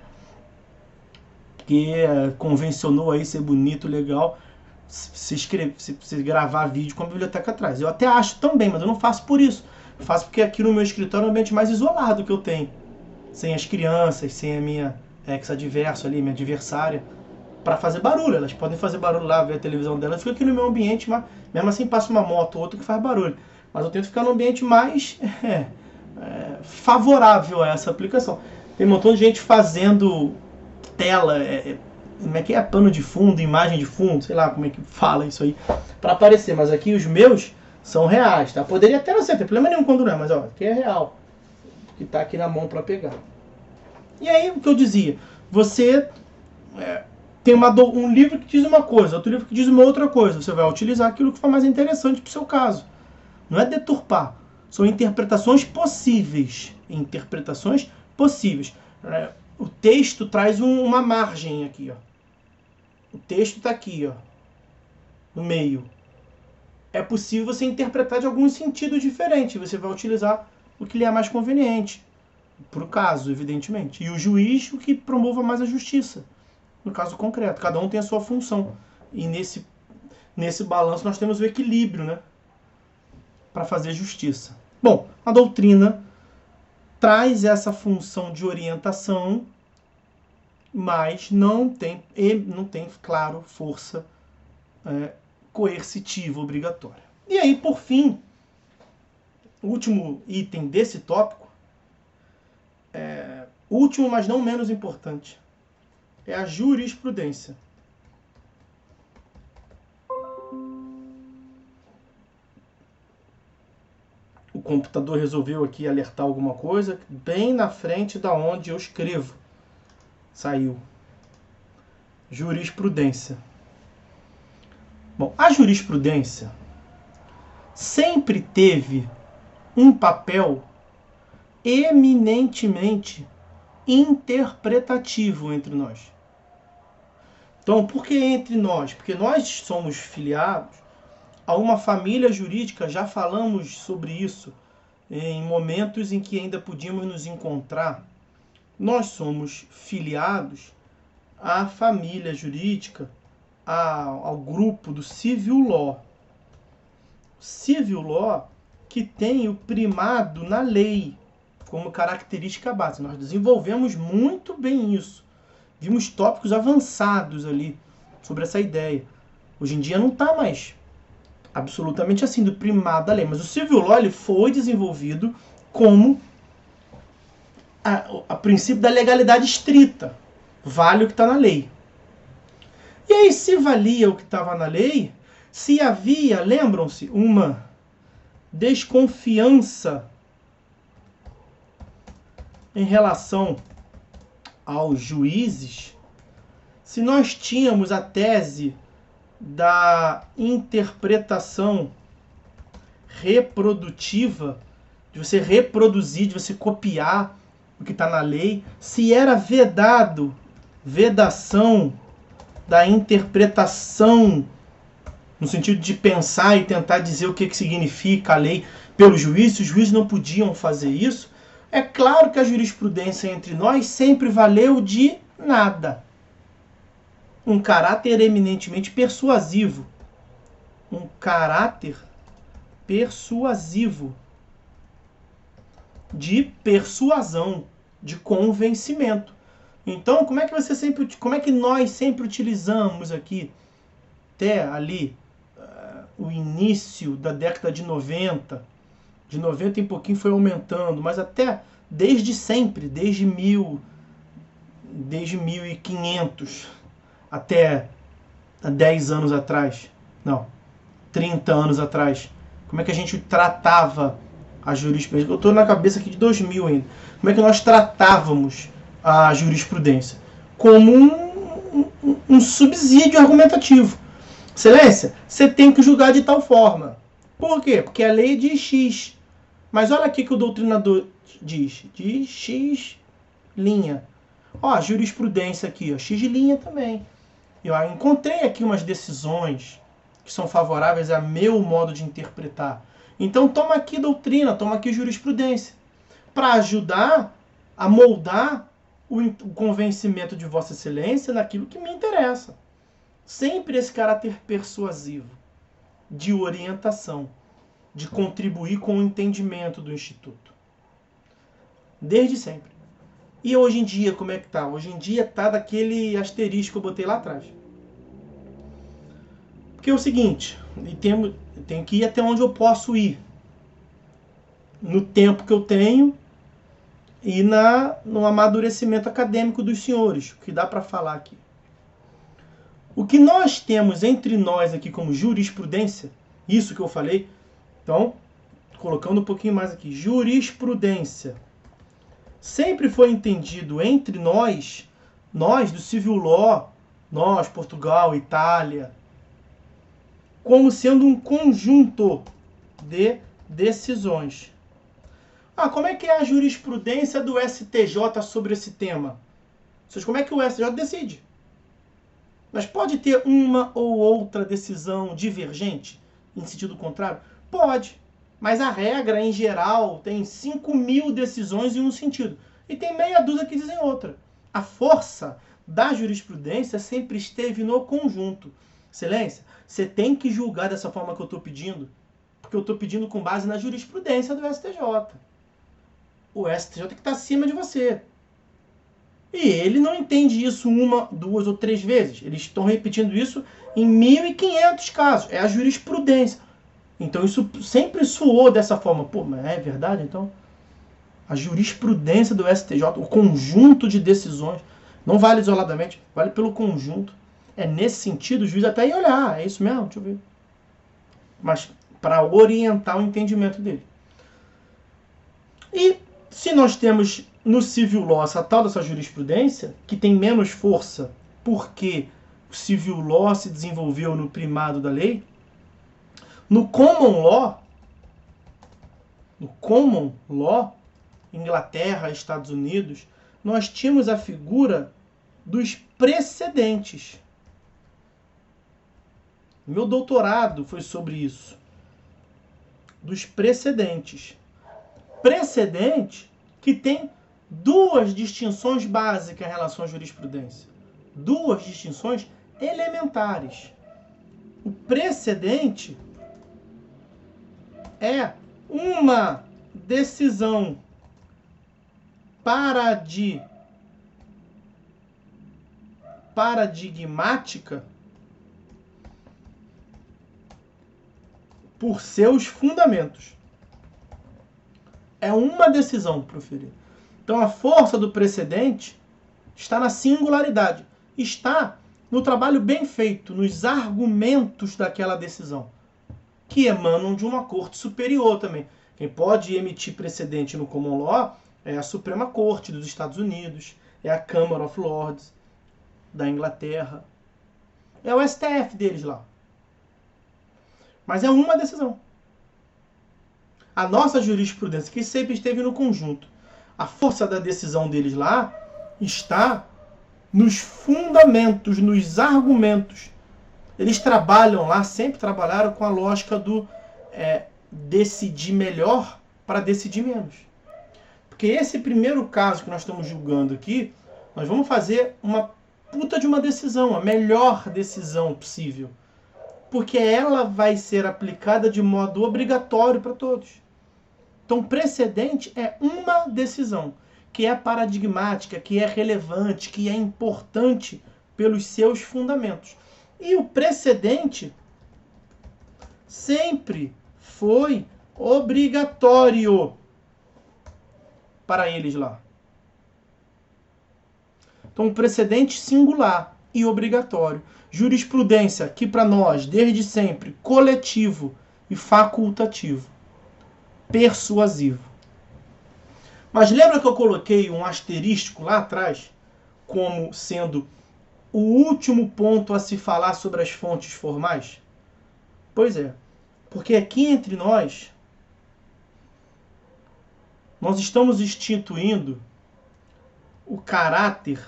Porque convencionou aí ser bonito, legal. Se gravar vídeo com a biblioteca atrás. Eu até acho também, mas eu não faço por isso. Eu faço porque aqui no meu escritório é o ambiente mais isolado que eu tenho. Sem as crianças, sem a minha ex-adverso ali, minha adversária, para fazer barulho. Elas podem fazer barulho lá, ver a televisão delas. Fica aqui no meu ambiente, mas mesmo assim passa uma moto ou outra que faz barulho. Mas eu tento ficar no ambiente mais favorável a essa aplicação. Tem um montão de gente fazendo tela, como é que é? Pano de fundo, imagem de fundo, sei lá como é que fala isso aí, para aparecer. Mas aqui os meus são reais, tá? Poderia até não ser, não tem problema nenhum quando não é, mas ó, aqui é real. Que está aqui na mão para pegar. E aí, o que eu dizia? Você tem um livro que diz uma coisa, outro livro que diz uma outra coisa. Você vai utilizar aquilo que for mais interessante para o seu caso. Não é deturpar. São interpretações possíveis. Interpretações possíveis. O texto traz uma margem aqui. Ó. O texto está aqui, ó, no meio. É possível você interpretar de alguns sentidos diferentes. Você vai utilizar o que lhe é mais conveniente, para o caso, evidentemente. E o juiz, o que promova mais a justiça, no caso concreto. Cada um tem a sua função. E nesse balanço nós temos o equilíbrio, né, para fazer justiça. Bom, a doutrina traz essa função de orientação, mas não tem claro, força coercitiva, obrigatória. E aí, por fim, o último item desse tópico, último, mas não menos importante, é a jurisprudência. O computador resolveu aqui alertar alguma coisa, bem na frente da onde eu escrevo. Saiu. Jurisprudência. Bom, a jurisprudência sempre teve um papel eminentemente interpretativo entre nós. Então, por que entre nós? Porque nós somos filiados a uma família jurídica, já falamos sobre isso em momentos em que ainda podíamos nos encontrar. Nós somos filiados à família jurídica, ao grupo do Civil Law. Civil Law que tem o primado na lei como característica básica. Nós desenvolvemos muito bem isso Vimos tópicos avançados ali sobre essa ideia. Hoje em dia não está mais absolutamente assim, do primado da lei. Mas o civil law ele foi desenvolvido como a princípio da legalidade estrita. Vale o que está na lei. E aí, se valia o que estava na lei, se havia, lembram-se, uma desconfiança em relação aos juízes, se nós tínhamos a tese da interpretação reprodutiva, de você reproduzir, de você copiar o que está na lei, se era vedação da interpretação, no sentido de pensar e tentar dizer o que significa a lei pelo juiz, se os juízes não podiam fazer isso, é claro que a jurisprudência entre nós sempre valeu de nada. Um caráter eminentemente persuasivo. Um caráter persuasivo. De persuasão, de convencimento. Então, como é que nós sempre utilizamos aqui, até ali, o início da década de 90, de 90 em pouquinho foi aumentando, mas até desde sempre, desde 1500 até 10 anos atrás, não, 30 anos atrás, como é que a gente tratava a jurisprudência? Eu estou na cabeça aqui de 2000 ainda. Como é que nós tratávamos a jurisprudência? Como um subsídio argumentativo. Excelência, você tem que julgar de tal forma. Por quê? Porque a lei diz X. Mas olha aqui que o doutrinador diz. Diz X linha. Ó, a jurisprudência aqui, ó, X linha também. Eu encontrei aqui umas decisões que são favoráveis a meu modo de interpretar. Então toma aqui doutrina, toma aqui jurisprudência, para ajudar a moldar o convencimento de Vossa Excelência naquilo que me interessa. Sempre esse caráter persuasivo, de orientação, de contribuir com o entendimento do Instituto. Desde sempre. E hoje em dia, como é que tá? Hoje em dia tá daquele asterisco que eu botei lá atrás. Porque é o seguinte, tenho que ir até onde eu posso ir. No tempo que eu tenho e no amadurecimento acadêmico dos senhores. O que dá para falar aqui. O que nós temos entre nós aqui como jurisprudência, isso que eu falei, então, colocando um pouquinho mais aqui, jurisprudência, sempre foi entendido entre nós do civil law, nós, Portugal, Itália, como sendo um conjunto de decisões. Como é que é a jurisprudência do STJ sobre esse tema? Ou seja, como é que o STJ decide? Mas pode ter uma ou outra decisão divergente, em sentido contrário? Pode. Mas a regra, em geral, tem 5.000 decisões em um sentido. E tem meia dúzia que dizem outra. A força da jurisprudência sempre esteve no conjunto. Excelência, você tem que julgar dessa forma que eu estou pedindo, porque eu estou pedindo com base na jurisprudência do STJ. O STJ que está acima de você. E ele não entende isso 1, 2 ou 3 vezes. Eles estão repetindo isso em 1.500 casos. É a jurisprudência. Então isso sempre soou dessa forma. Pô, mas é verdade então? A jurisprudência do STJ, o conjunto de decisões, não vale isoladamente, vale pelo conjunto. É nesse sentido, o juiz até ia olhar. É isso mesmo? Deixa eu ver. Mas para orientar o entendimento dele. E se nós temos no civil law essa tal dessa jurisprudência, que tem menos força porque o civil law se desenvolveu no primado da lei, no common law, Inglaterra, Estados Unidos, nós tínhamos a figura dos precedentes. Meu doutorado foi sobre isso. Dos precedentes. Precedente que tem 2 distinções básicas em relação à jurisprudência. 2 distinções elementares. O precedente é uma decisão para de paradigmática por seus fundamentos. É uma decisão proferida. Então a força do precedente está na singularidade, está no trabalho bem feito, nos argumentos daquela decisão, que emanam de uma corte superior também. Quem pode emitir precedente no common law é a Suprema Corte dos Estados Unidos, é a Câmara of Lords da Inglaterra, é o STF deles lá. Mas é uma decisão. A nossa jurisprudência, que sempre esteve no conjunto, a força da decisão deles lá está nos fundamentos, nos argumentos. Eles trabalham lá, sempre trabalharam com a lógica do decidir melhor para decidir menos. Porque esse primeiro caso que nós estamos julgando aqui, nós vamos fazer uma puta de uma decisão, a melhor decisão possível. Porque ela vai ser aplicada de modo obrigatório para todos. Então, precedente é uma decisão que é paradigmática, que é relevante, que é importante pelos seus fundamentos. E o precedente sempre foi obrigatório para eles lá. Então, precedente singular e obrigatório. Jurisprudência, que para nós, desde sempre, coletivo e facultativo. Persuasivo. Mas lembra que eu coloquei um asterístico lá atrás como sendo o último ponto a se falar sobre as fontes formais? Pois é, porque aqui entre nós estamos instituindo o caráter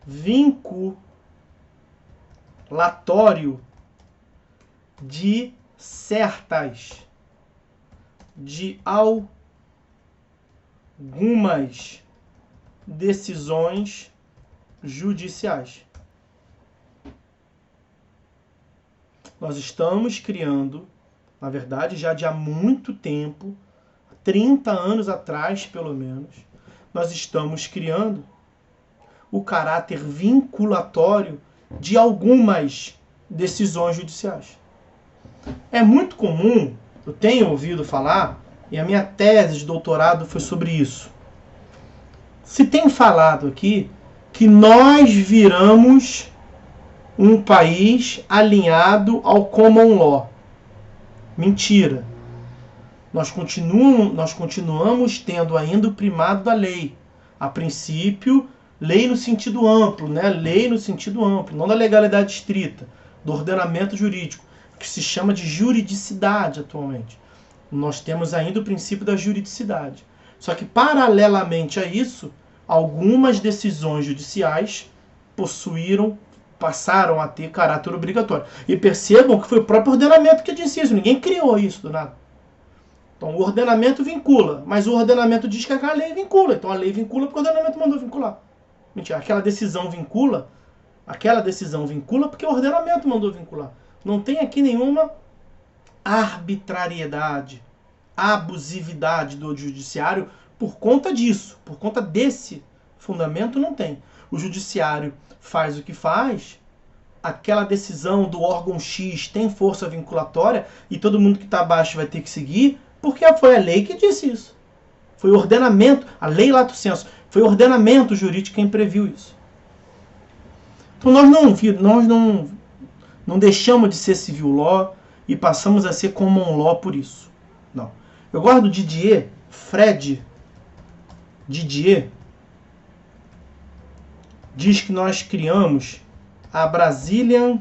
vinculatório de certas, de algumas decisões judiciais. Nós estamos criando, na verdade, já de há muito tempo, 30 anos atrás, pelo menos, nós estamos criando o caráter vinculatório de algumas decisões judiciais. É muito comum, eu tenho ouvido falar, e a minha tese de doutorado foi sobre isso. Se tem falado aqui que nós viramos um país alinhado ao common law. Mentira. Nós continuamos tendo ainda o primado da lei. A princípio, lei no sentido amplo, né? Lei no sentido amplo, não da legalidade estrita, do ordenamento jurídico, que se chama de juridicidade atualmente. Nós temos ainda o princípio da juridicidade. Só que, paralelamente a isso, algumas decisões judiciais passaram a ter caráter obrigatório. E percebam que foi o próprio ordenamento que disse isso. Ninguém criou isso do nada. Então, o ordenamento vincula, mas o ordenamento diz que a lei vincula. Então, a lei vincula porque o ordenamento mandou vincular. Mentira, aquela decisão vincula porque o ordenamento mandou vincular. Não tem aqui nenhuma arbitrariedade, abusividade do judiciário por conta disso, por conta desse fundamento não tem. O judiciário faz o que faz, aquela decisão do órgão X tem força vinculatória e todo mundo que está abaixo vai ter que seguir, porque foi a lei que disse isso. Foi o ordenamento, a lei lato sensu, foi o ordenamento jurídico quem previu isso. Então nós não deixamos de ser civil law e passamos a ser common law por isso. Não. Eu gosto do Fred Didier, diz que nós criamos a Brazilian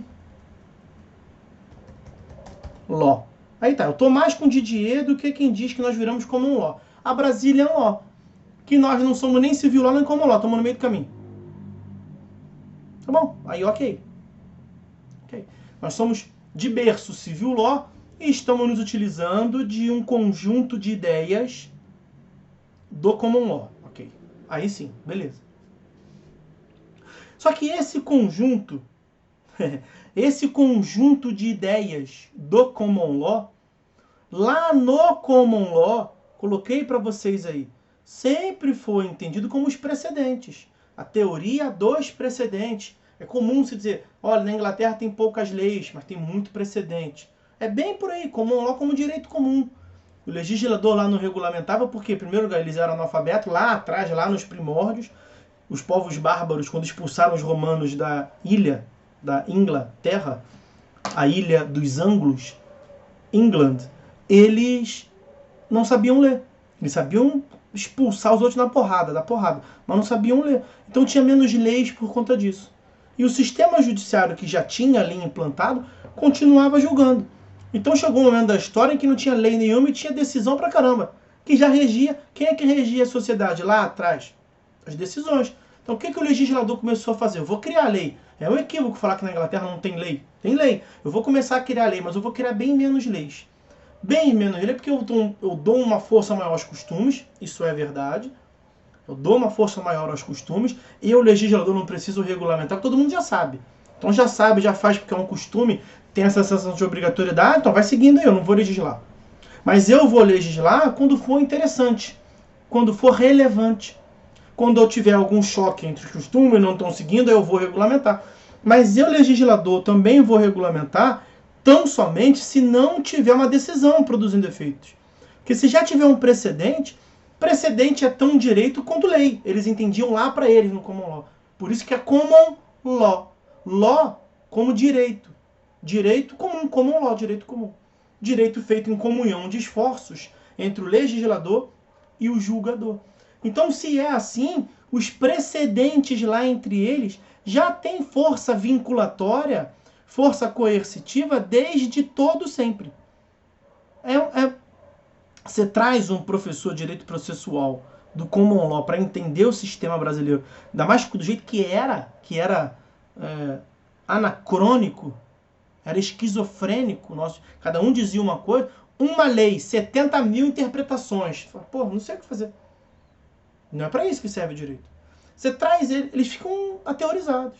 Law. Aí tá, eu tô mais com Didier do que quem diz que nós viramos common law. A Brazilian Law, que nós não somos nem civil law nem common law, estamos no meio do caminho. Tá bom, aí ok. Nós somos de berço civil law e estamos nos utilizando de um conjunto de ideias do common law. Ok, aí sim, beleza. Só que esse conjunto de ideias do common law, lá no common law, coloquei para vocês aí, sempre foi entendido como os precedentes. a teoria dos precedentes. É comum se dizer, olha, na Inglaterra tem poucas leis, mas tem muito precedente. É bem por aí, common law como direito comum. O legislador lá não regulamentava porque, em primeiro lugar, eles eram analfabetos, lá atrás, lá nos primórdios. Os povos bárbaros, quando expulsaram os romanos da ilha, da Inglaterra, a ilha dos Anglos, England, eles não sabiam ler. Eles sabiam expulsar os outros da porrada, mas não sabiam ler. Então tinha menos leis por conta disso. E o sistema judiciário que já tinha ali implantado, continuava julgando. Então chegou um momento da história em que não tinha lei nenhuma e tinha decisão pra caramba. Que já regia. Quem é que regia a sociedade lá atrás? As decisões. Então o que o legislador começou a fazer? Eu vou criar lei. É um equívoco falar que na Inglaterra não tem lei. Tem lei. Eu vou começar a criar lei, mas eu vou criar bem menos leis. Bem menos lei porque eu dou uma força maior aos costumes. Isso é verdade. Eu dou uma força maior aos costumes. E o legislador não precisa regulamentar, porque todo mundo já sabe. Então já sabe, já faz porque é um costume. Tem essa sensação de obrigatoriedade, então vai seguindo aí, eu não vou legislar. Mas eu vou legislar quando for interessante, quando for relevante. Quando eu tiver algum choque entre os costumes e não estão seguindo, eu vou regulamentar. Mas eu, legislador, também vou regulamentar tão somente se não tiver uma decisão produzindo efeitos. Porque se já tiver um precedente é tão direito quanto lei. Eles entendiam lá para eles no common law. Por isso que é common law. Law como direito. Direito comum, common law, direito comum. Direito feito em comunhão de esforços entre o legislador e o julgador. Então, se é assim, os precedentes lá entre eles já têm força vinculatória, força coercitiva desde todo sempre. Você traz um professor de direito processual do common law para entender o sistema brasileiro, ainda mais do jeito que era anacrônico, era esquizofrênico, cada um dizia uma coisa, uma lei, 70 mil interpretações. Pô, não sei o que fazer. Não é para isso que serve o direito. Você traz eles ficam aterrorizados.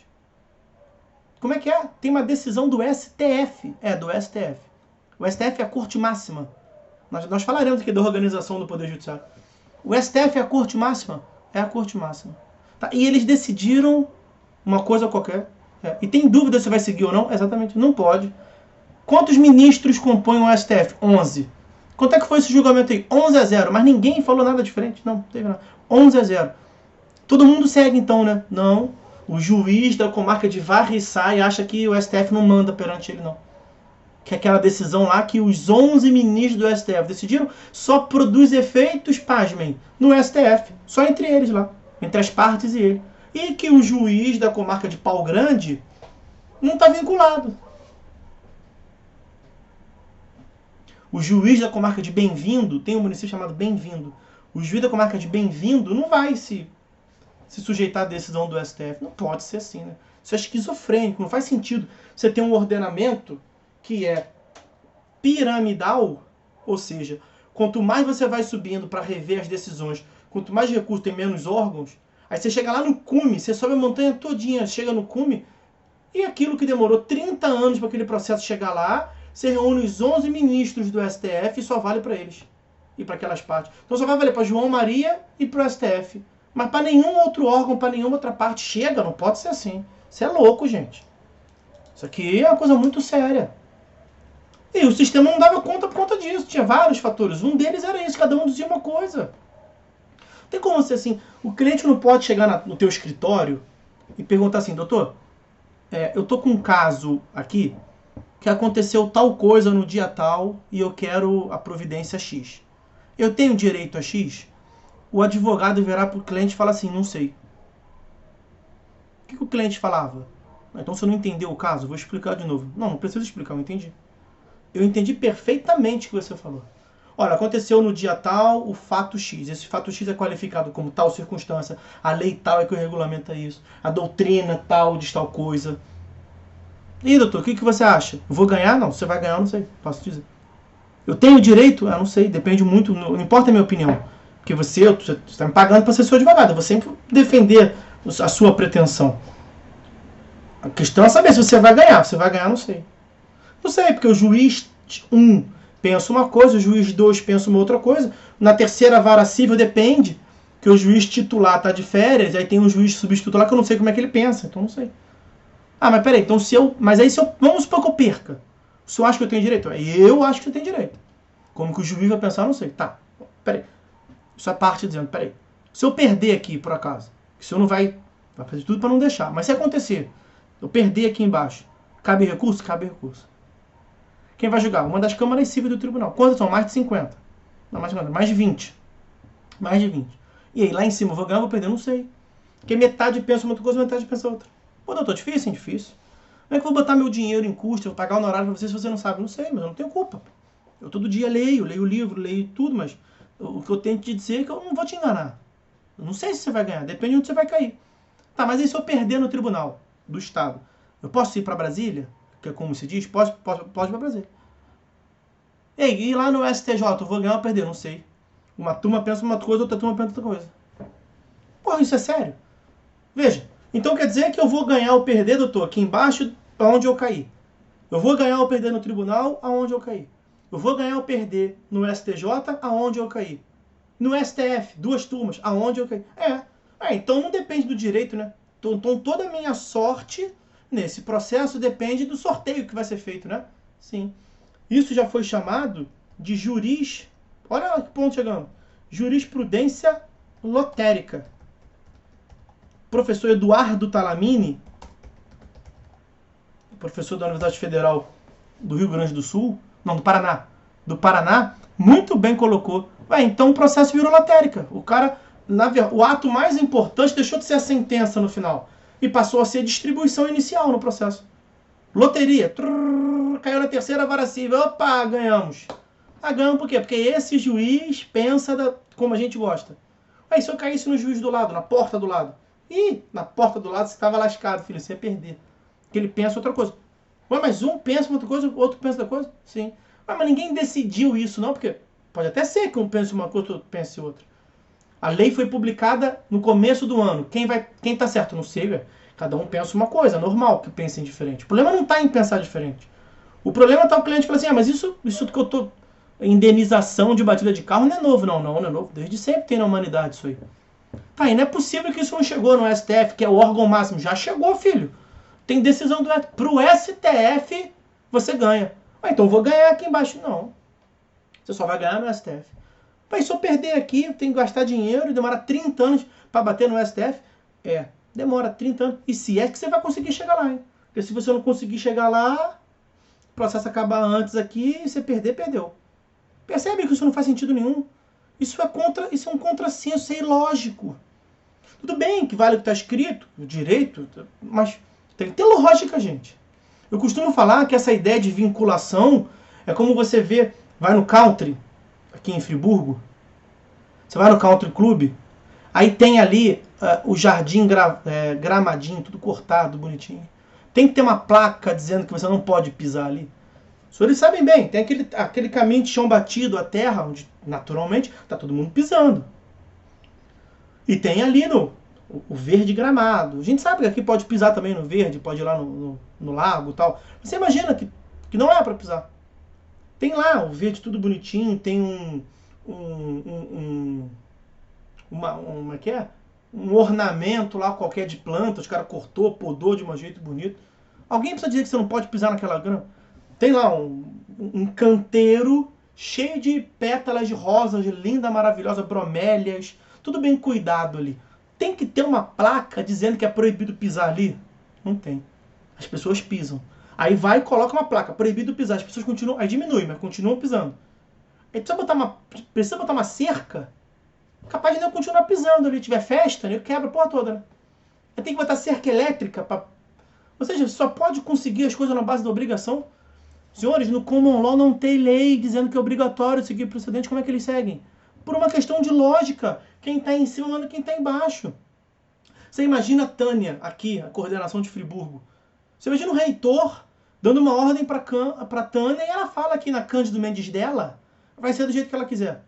Como é que é? Tem uma decisão do STF. Do STF. O STF é a corte máxima. Nós falaremos aqui da organização do Poder Judiciário. O STF é a corte máxima? É a corte máxima. Tá? E eles decidiram uma coisa qualquer. E tem dúvida se vai seguir ou não? Exatamente, não pode. Quantos ministros compõem o STF? 11. Quanto é que foi esse julgamento aí? 11-0. Mas ninguém falou nada diferente. Não teve nada. 11-0. Todo mundo segue então, né? Não. O juiz da comarca de Varriçai acha que o STF não manda perante ele, não. Que aquela decisão lá que os 11 ministros do STF decidiram só produz efeitos, pasmem, no STF. Só entre eles lá. Entre as partes e ele. E que o juiz da comarca de Pau Grande não está vinculado. O juiz da comarca de Bem-vindo, tem um município chamado Bem-vindo, o juiz da comarca de Bem-vindo não vai se sujeitar à decisão do STF. Não pode ser assim, né? Isso é esquizofrênico, não faz sentido. Você tem um ordenamento que é piramidal, ou seja, quanto mais você vai subindo para rever as decisões, quanto mais recursos tem menos órgãos, aí você chega lá no cume, você sobe a montanha todinha, chega no cume, e aquilo que demorou 30 anos para aquele processo chegar lá, você reúne os 11 ministros do STF e só vale para eles. E para aquelas partes. Então só vai valer para João Maria e para o STF. Mas para nenhum outro órgão, para nenhuma outra parte chega, não pode ser assim. Isso é louco, gente. Isso aqui é uma coisa muito séria. E o sistema não dava conta por conta disso. Tinha vários fatores. Um deles era isso, cada um dizia uma coisa. Tem como ser assim, o cliente não pode chegar no teu escritório e perguntar assim, doutor, eu tô com um caso aqui que aconteceu tal coisa no dia tal e eu quero a providência X. Eu tenho direito a X? O advogado virá para o cliente e fala assim, não sei. O que o cliente falava? Então você não entendeu o caso? Vou explicar de novo. Não precisa explicar, eu entendi. Eu entendi perfeitamente o que você falou. Olha, aconteceu no dia tal o fato X. Esse fato X é qualificado como tal circunstância. A lei tal é que regulamenta isso. A doutrina tal diz tal coisa. E aí, doutor, o que você acha? Eu vou ganhar? Não. Você vai ganhar? Não sei. Posso dizer. Eu tenho direito? Não sei. Depende muito. Não importa a minha opinião. Porque você está me pagando para ser seu advogado. Eu vou sempre defender a sua pretensão. A questão é saber se você vai ganhar. Se você vai ganhar, não sei. Não sei, porque o juiz 1 pensa uma coisa, o juiz 2 pensa uma outra coisa. Na terceira vara civil depende. que o juiz titular tá de férias, aí tem um juiz substituto lá que eu não sei como é que ele pensa, então não sei. Ah, mas peraí, então vamos supor que eu perca. O senhor acha que eu tenho direito? Eu acho que eu tenho direito. Como que o juiz vai pensar, eu não sei. Tá, peraí. Isso é parte dizendo, peraí. Se eu perder aqui, por acaso, o senhor não vai fazer tudo para não deixar, mas se acontecer, eu perder aqui embaixo, cabe recurso? Cabe recurso. Quem vai julgar? Uma das câmaras cíveis do tribunal. Quantas são? Mais de 50. Não, mais de 50. Mais de 20. Mais de 20. E aí, lá em cima, eu vou ganhar ou vou perder? Não sei. Porque metade pensa uma coisa, metade pensa outra. Pô, doutor, difícil, hein? Difícil. Como é que eu vou botar meu dinheiro em custo? Eu vou pagar o honorário pra você se você não sabe? Não sei, mas eu não tenho culpa. Eu todo dia leio o livro, leio tudo, mas o que eu tenho que te dizer é que eu não vou te enganar. Eu não sei se você vai ganhar, depende de onde você vai cair. Tá, mas aí se eu perder no tribunal do Estado, eu posso ir pra Brasília? Que é como se diz? Pode ir pra Brasília. E lá no STJ, eu vou ganhar ou perder? Não sei. Uma turma pensa uma coisa, outra turma pensa outra coisa. Porra, isso é sério? Veja, então quer dizer que eu vou ganhar ou perder, doutor, aqui embaixo, aonde eu caí. Eu vou ganhar ou perder no tribunal, aonde eu caí. Eu vou ganhar ou perder no STJ, aonde eu caí. No STF, 2 turmas, aonde eu caí. Então não depende do direito, né? Então toda a minha sorte nesse processo depende do sorteio que vai ser feito, né? Sim. Isso já foi chamado de olha que ponto chegamos. Jurisprudência lotérica. Professor Eduardo Talamini, professor da Universidade Federal do Rio Grande do Sul, não, do Paraná, muito bem colocou. Então o processo virou lotérica. O ato mais importante deixou de ser a sentença no final e passou a ser a distribuição inicial no processo. Loteria. Caiu na terceira vara civil. Opa, ganhamos. Ganhamos por quê? Porque esse juiz pensa como a gente gosta. Se eu caísse no juiz do lado, na porta do lado. Na porta do lado você estava lascado, filho. Você ia perder. Porque ele pensa outra coisa. Mas um pensa outra coisa, o outro pensa outra coisa? Sim. Mas ninguém decidiu isso, não. Porque pode até ser que um pense uma coisa, outro pense outra. A lei foi publicada no começo do ano. Quem tá certo? Não sei, velho. Cada um pensa uma coisa, normal que pensem diferente. O problema não está em pensar diferente. O problema está o cliente falando assim, mas isso que eu tô... Indenização de batida de carro não é novo, não é novo. Desde sempre tem na humanidade isso aí. E não é possível que isso não chegou no STF, que é o órgão máximo. Já chegou, filho. Tem decisão do STF. Pro STF, você ganha. Então eu vou ganhar aqui embaixo. Não. Você só vai ganhar no STF. Se eu perder aqui, eu tenho que gastar dinheiro e demora 30 anos para bater no STF. Demora 30 anos. E se é que você vai conseguir chegar lá, hein? Porque se você não conseguir chegar lá, o processo acabar antes aqui e você perder, perdeu. Percebe que isso não faz sentido nenhum? Isso é um contrassenso, isso é ilógico. Tudo bem que vale o que está escrito, o direito, mas tem que ter lógica, gente. Eu costumo falar que essa ideia de vinculação é como você vê, vai no country, aqui em Friburgo, você vai no country club, aí tem ali o jardim gramadinho, tudo cortado, bonitinho. Tem que ter uma placa dizendo que você não pode pisar ali. Os senhores sabem bem, tem aquele caminho de chão batido, a terra, onde naturalmente está todo mundo pisando. E tem ali o verde gramado. A gente sabe que aqui pode pisar também no verde, pode ir lá no lago e tal. Você imagina que não é para pisar. Tem lá o verde tudo bonitinho, tem como é que é? Um ornamento lá qualquer de planta, os caras cortou, podou de um jeito bonito. Alguém precisa dizer que você não pode pisar naquela grama? Tem lá um canteiro cheio de pétalas de rosas, linda, maravilhosa, bromélias, tudo bem cuidado ali. Tem que ter uma placa dizendo que é proibido pisar ali? Não tem. As pessoas pisam. Aí vai e coloca uma placa, proibido pisar. As pessoas continuam, aí diminui, mas continuam pisando. Aí precisa botar uma cerca, capaz de não continuar pisando ali. Tiver festa, né, quebra a porra toda, né? Aí tem que botar cerca elétrica. Ou seja, só pode conseguir as coisas na base da obrigação. Senhores, no Common Law não tem lei dizendo que é obrigatório seguir precedente. Como é que eles seguem? Por uma questão de lógica. Quem está em cima manda quem está embaixo. Você imagina a Tânia, aqui, a coordenação de Friburgo. Você imagina o reitor dando uma ordem para a Tânia e ela fala aqui na Cândido Mendes dela, vai ser do jeito que ela quiser.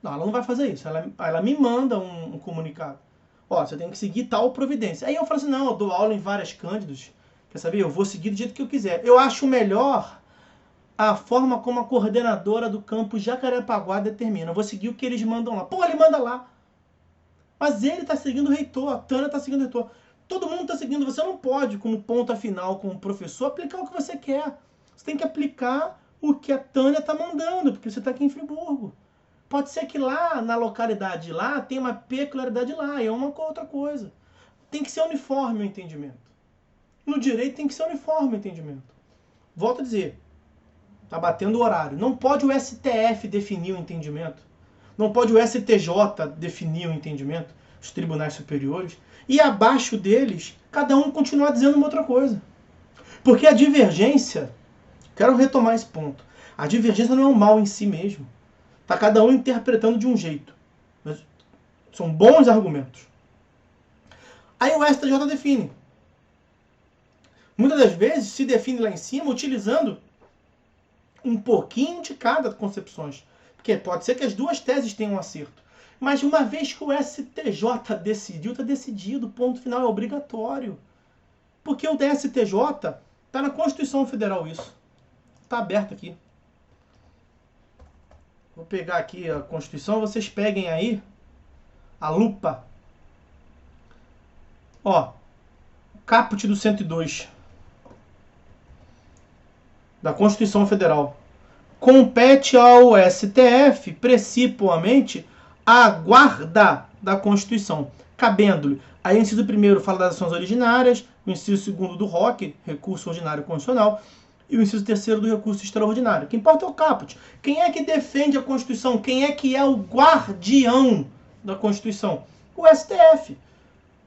Não, ela não vai fazer isso. Ela me manda um comunicado. Você tem que seguir tal providência. Aí eu falo assim, não, eu dou aula em várias Cândidos. Quer saber? Eu vou seguir do jeito que eu quiser. Eu acho melhor a forma como a coordenadora do campus Jacarepaguá determina. Eu vou seguir o que eles mandam lá. Ele manda lá. Mas ele está seguindo o reitor, a Tânia está seguindo o reitor. Todo mundo está seguindo. Você não pode, como ponta final, como professor, aplicar o que você quer. Você tem que aplicar o que a Tânia está mandando, porque você está aqui em Friburgo. Pode ser que lá, na localidade lá, tenha uma peculiaridade lá, e é uma outra coisa. Tem que ser uniforme o entendimento. No direito tem que ser uniforme o entendimento. Volto a dizer, está batendo o horário. Não pode o STF definir o entendimento. Não pode o STJ definir o entendimento, os tribunais superiores. E abaixo deles, cada um continuar dizendo uma outra coisa. Porque a divergência, quero retomar esse ponto, a divergência não é um mal em si mesmo. Está cada um interpretando de um jeito. Mas são bons argumentos. Aí o STJ define. Muitas das vezes se define lá em cima utilizando um pouquinho de cada concepções. Porque pode ser que as duas teses tenham um acerto. Mas uma vez que o STJ decidiu, está decidido, ponto final, é obrigatório. Porque o STJ está na Constituição Federal isso. Está aberto aqui. Vou pegar aqui a Constituição, vocês peguem aí a lupa. Ó, caput do 102 da Constituição Federal. Compete ao STF, principalmente, a guarda da Constituição, cabendo-lhe. Aí o inciso 1º fala das ações originárias, o inciso 2º do ROC, recurso ordinário constitucional, e o inciso 3º do recurso extraordinário. O que importa é o caput. Quem é que defende a Constituição? Quem é que é o guardião da Constituição? O STF.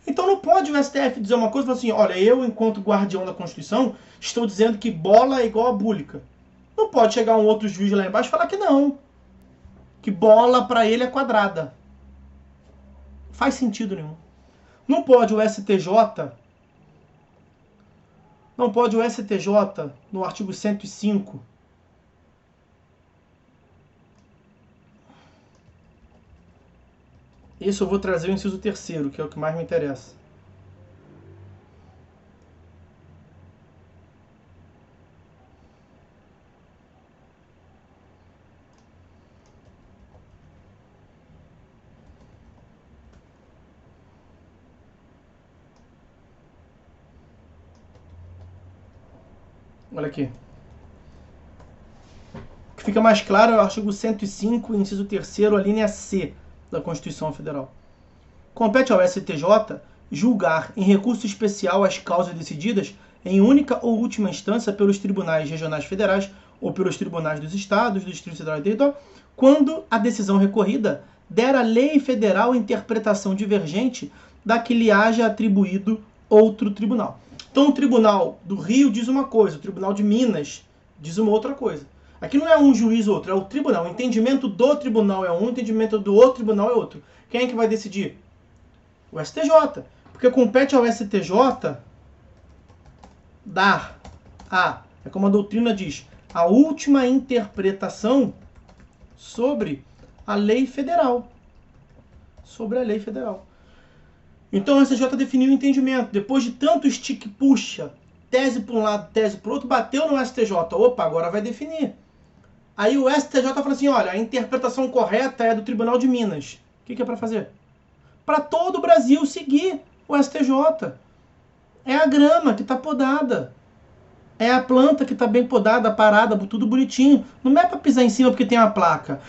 Então não pode o STF dizer uma coisa e falar assim, olha, eu, enquanto guardião da Constituição, estou dizendo que bola é igual a búlica. Não pode chegar um outro juiz lá embaixo e falar que não. Que bola para ele é quadrada. Faz sentido nenhum. Não pode o STJ, no artigo 105, isso eu vou trazer o inciso 3º, que é o que mais me interessa. Olha aqui. O que fica mais claro é o artigo 105, inciso 3º, a linha C da Constituição Federal. Compete ao STJ julgar em recurso especial as causas decididas em única ou última instância pelos tribunais regionais federais ou pelos tribunais dos estados, do Distrito Federal e território, quando a decisão recorrida der à lei federal interpretação divergente da que lhe haja atribuído outro tribunal. Então o Tribunal do Rio diz uma coisa, o Tribunal de Minas diz uma outra coisa. Aqui não é um juiz ou outro, é o tribunal. O entendimento do tribunal é um, o entendimento do outro tribunal é outro. Quem é que vai decidir? O STJ. Porque compete ao STJ dar é como a doutrina diz, a última interpretação sobre a lei federal. Sobre a lei federal. Então o STJ definiu o entendimento. Depois de tanto estique-puxa, tese para um lado, tese para o outro, bateu no STJ. Opa, agora vai definir. Aí o STJ fala assim, olha, a interpretação correta é do Tribunal de Minas. O que é para fazer? Para todo o Brasil seguir o STJ. É a grama que está podada. É a planta que está bem podada, parada, tudo bonitinho. Não é para pisar em cima porque tem uma placa.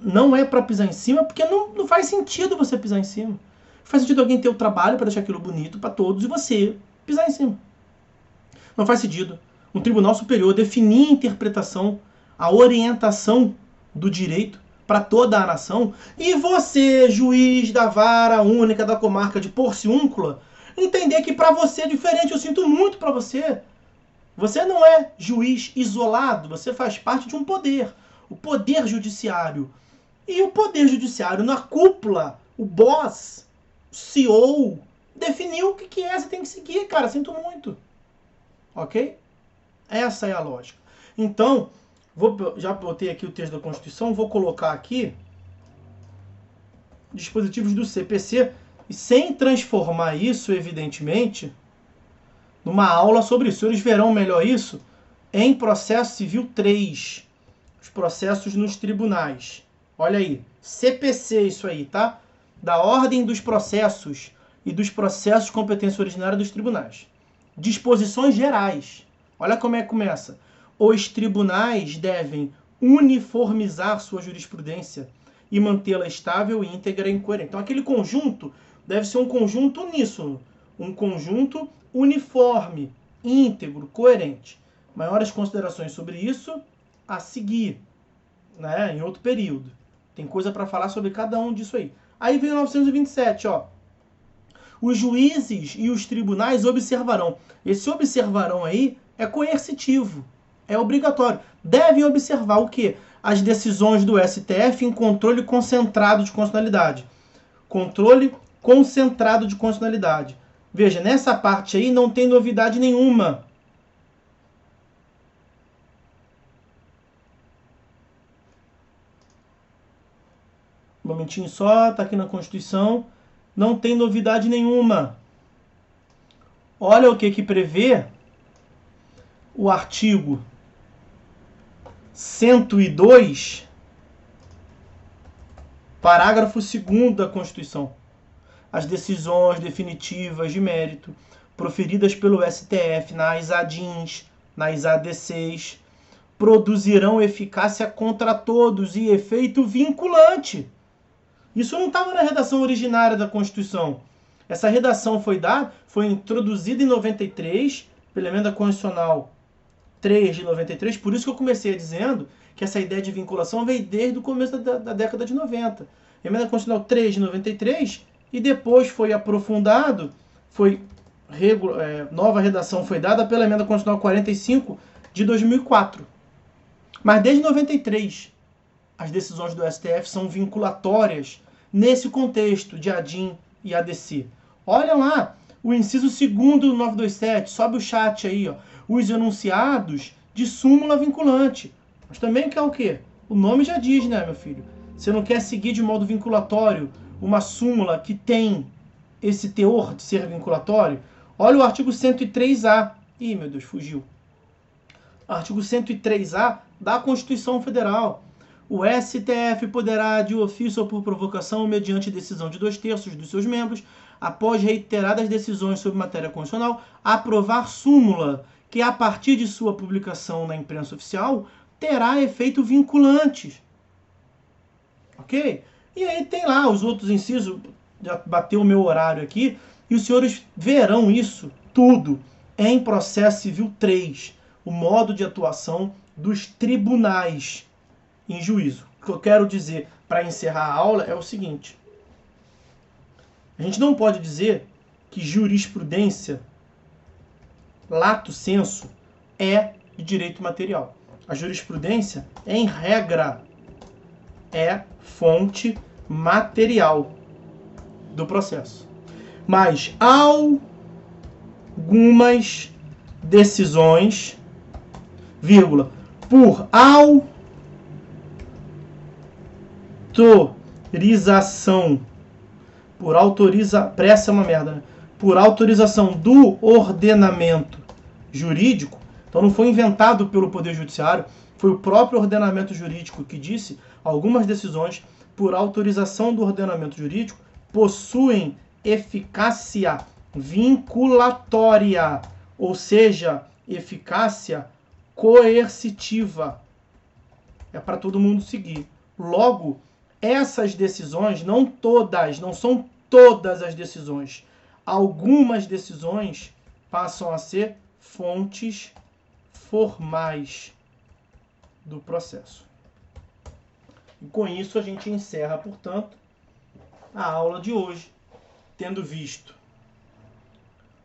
Não é para pisar em cima porque não faz sentido você pisar em cima. Faz sentido alguém ter o trabalho para deixar aquilo bonito para todos e você pisar em cima. Não faz sentido um tribunal superior definir a interpretação, a orientação do direito para toda a nação e você, juiz da vara única da comarca de Porciúncula, entender que para você é diferente. Eu sinto muito para você. Você não é juiz isolado, você faz parte de um poder, o poder judiciário. E o poder judiciário na cúpula, o boss, o CEO, definiu o que é, você tem que seguir, cara, sinto muito. Ok? Essa é a lógica. Então, já botei aqui o texto da Constituição, vou colocar aqui dispositivos do CPC, e sem transformar isso, evidentemente, numa aula sobre isso. Eles verão melhor isso em processo civil 3, os processos nos tribunais. Olha aí, CPC isso aí, tá? da ordem dos processos e dos processos de competência originária dos tribunais. Disposições gerais. Olha como é que começa. Os tribunais devem uniformizar sua jurisprudência e mantê-la estável, íntegra e coerente. Então, aquele conjunto deve ser um conjunto uníssono, um conjunto uniforme, íntegro, coerente. Maiores considerações sobre isso a seguir, né, em outro período. Tem coisa para falar sobre cada um disso aí. Aí vem o 927, ó. Os juízes e os tribunais observarão. Esse observarão aí é coercitivo, é obrigatório. Devem observar o quê? As decisões do STF em controle concentrado de constitucionalidade. Controle concentrado de constitucionalidade. Veja, nessa parte aí não tem novidade nenhuma. Um momentinho só, tá aqui na Constituição. Não tem novidade nenhuma. Olha o que prevê o artigo 102, parágrafo 2º da Constituição. As decisões definitivas de mérito proferidas pelo STF nas ADINs, nas ADCs, produzirão eficácia contra todos e efeito vinculante. Isso não estava na redação originária da Constituição. Essa redação foi introduzida em 93, pela Emenda Constitucional 3 de 93, por isso que eu comecei dizendo que essa ideia de vinculação veio desde o começo da década de 90. Emenda Constitucional 3 de 93, e depois foi aprofundado, nova redação foi dada pela Emenda Constitucional 45 de 2004. Mas desde 93, as decisões do STF são vinculatórias nesse contexto de ADIM e ADC. Olha lá, o inciso 2º do 927, sobe o chat aí, ó. Os enunciados de súmula vinculante. Mas também quer o quê? O nome já diz, né, meu filho? Você não quer seguir de modo vinculatório uma súmula que tem esse teor de ser vinculatório? Olha o artigo 103A. Ih, meu Deus, fugiu. Artigo 103A da Constituição Federal. O STF poderá, de ofício ou por provocação, mediante decisão de 2/3 dos seus membros, após reiteradas decisões sobre matéria constitucional, aprovar súmula que, a partir de sua publicação na imprensa oficial, terá efeito vinculante. Ok? E aí tem lá os outros incisos, já bateu o meu horário aqui, e os senhores verão isso tudo em processo civil 3, o modo de atuação dos tribunais em juízo. O que eu quero dizer para encerrar a aula é o seguinte: a gente não pode dizer que jurisprudência, lato sensu, é de direito material. A jurisprudência, em regra, é fonte material do processo. Mas algumas decisões, vírgula, por autorização do ordenamento jurídico, então não foi inventado pelo Poder Judiciário, foi o próprio ordenamento jurídico que disse: algumas decisões, por autorização do ordenamento jurídico, possuem eficácia vinculatória, ou seja, eficácia coercitiva. É para todo mundo seguir. Logo, essas decisões, não são todas as decisões. Algumas decisões passam a ser fontes formais do processo. E com isso a gente encerra, portanto, a aula de hoje, tendo visto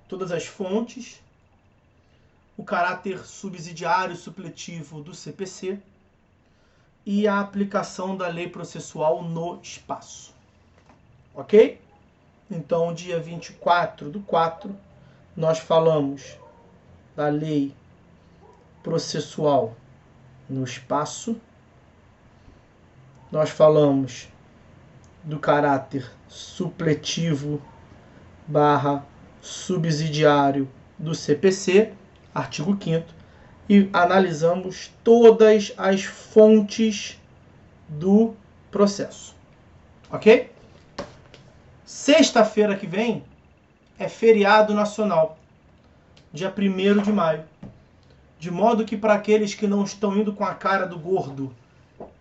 todas as fontes, o caráter subsidiário e supletivo do CPC e a aplicação da lei processual no espaço. Ok? Então, dia 24/4, nós falamos da lei processual no espaço. Nós falamos do caráter supletivo / subsidiário do CPC, artigo 5º, e analisamos todas as fontes do processo. Ok? Sexta-feira que vem é feriado nacional, dia 1º de maio. De modo que para aqueles que não estão indo com a cara do gordo,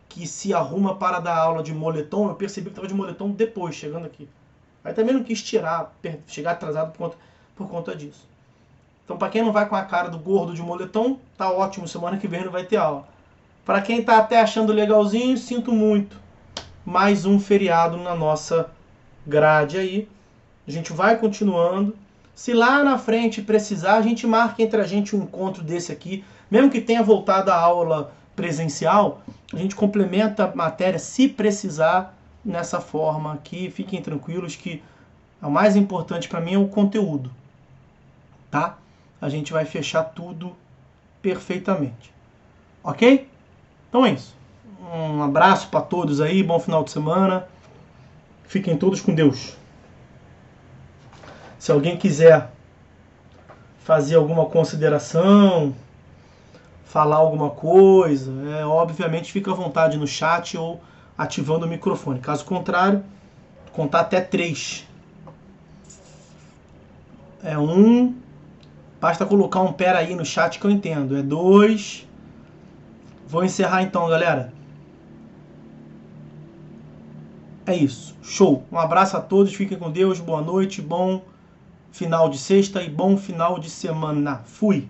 que se arruma para dar aula de moletom, eu percebi que estava de moletom depois, chegando aqui. Aí também não quis tirar, chegar atrasado por conta disso. Então, para quem não vai com a cara do gordo de moletom, tá ótimo, semana que vem não vai ter aula. Para quem tá até achando legalzinho, sinto muito. Mais um feriado na nossa grade aí. A gente vai continuando. Se lá na frente precisar, a gente marca entre a gente um encontro desse aqui. Mesmo que tenha voltado a aula presencial, a gente complementa a matéria se precisar nessa forma aqui. Fiquem tranquilos que o mais importante para mim é o conteúdo, tá? A gente vai fechar tudo perfeitamente. Ok? Então é isso. Um abraço para todos aí, bom final de semana. Fiquem todos com Deus. Se alguém quiser fazer alguma consideração, falar alguma coisa, obviamente fica à vontade no chat ou ativando o microfone. Caso contrário, contar até 3. É 1. Basta colocar um pera aí no chat que eu entendo. É 2. Vou encerrar então, galera. É isso. Show. Um abraço a todos. Fiquem com Deus. Boa noite. Bom final de sexta e bom final de semana. Fui.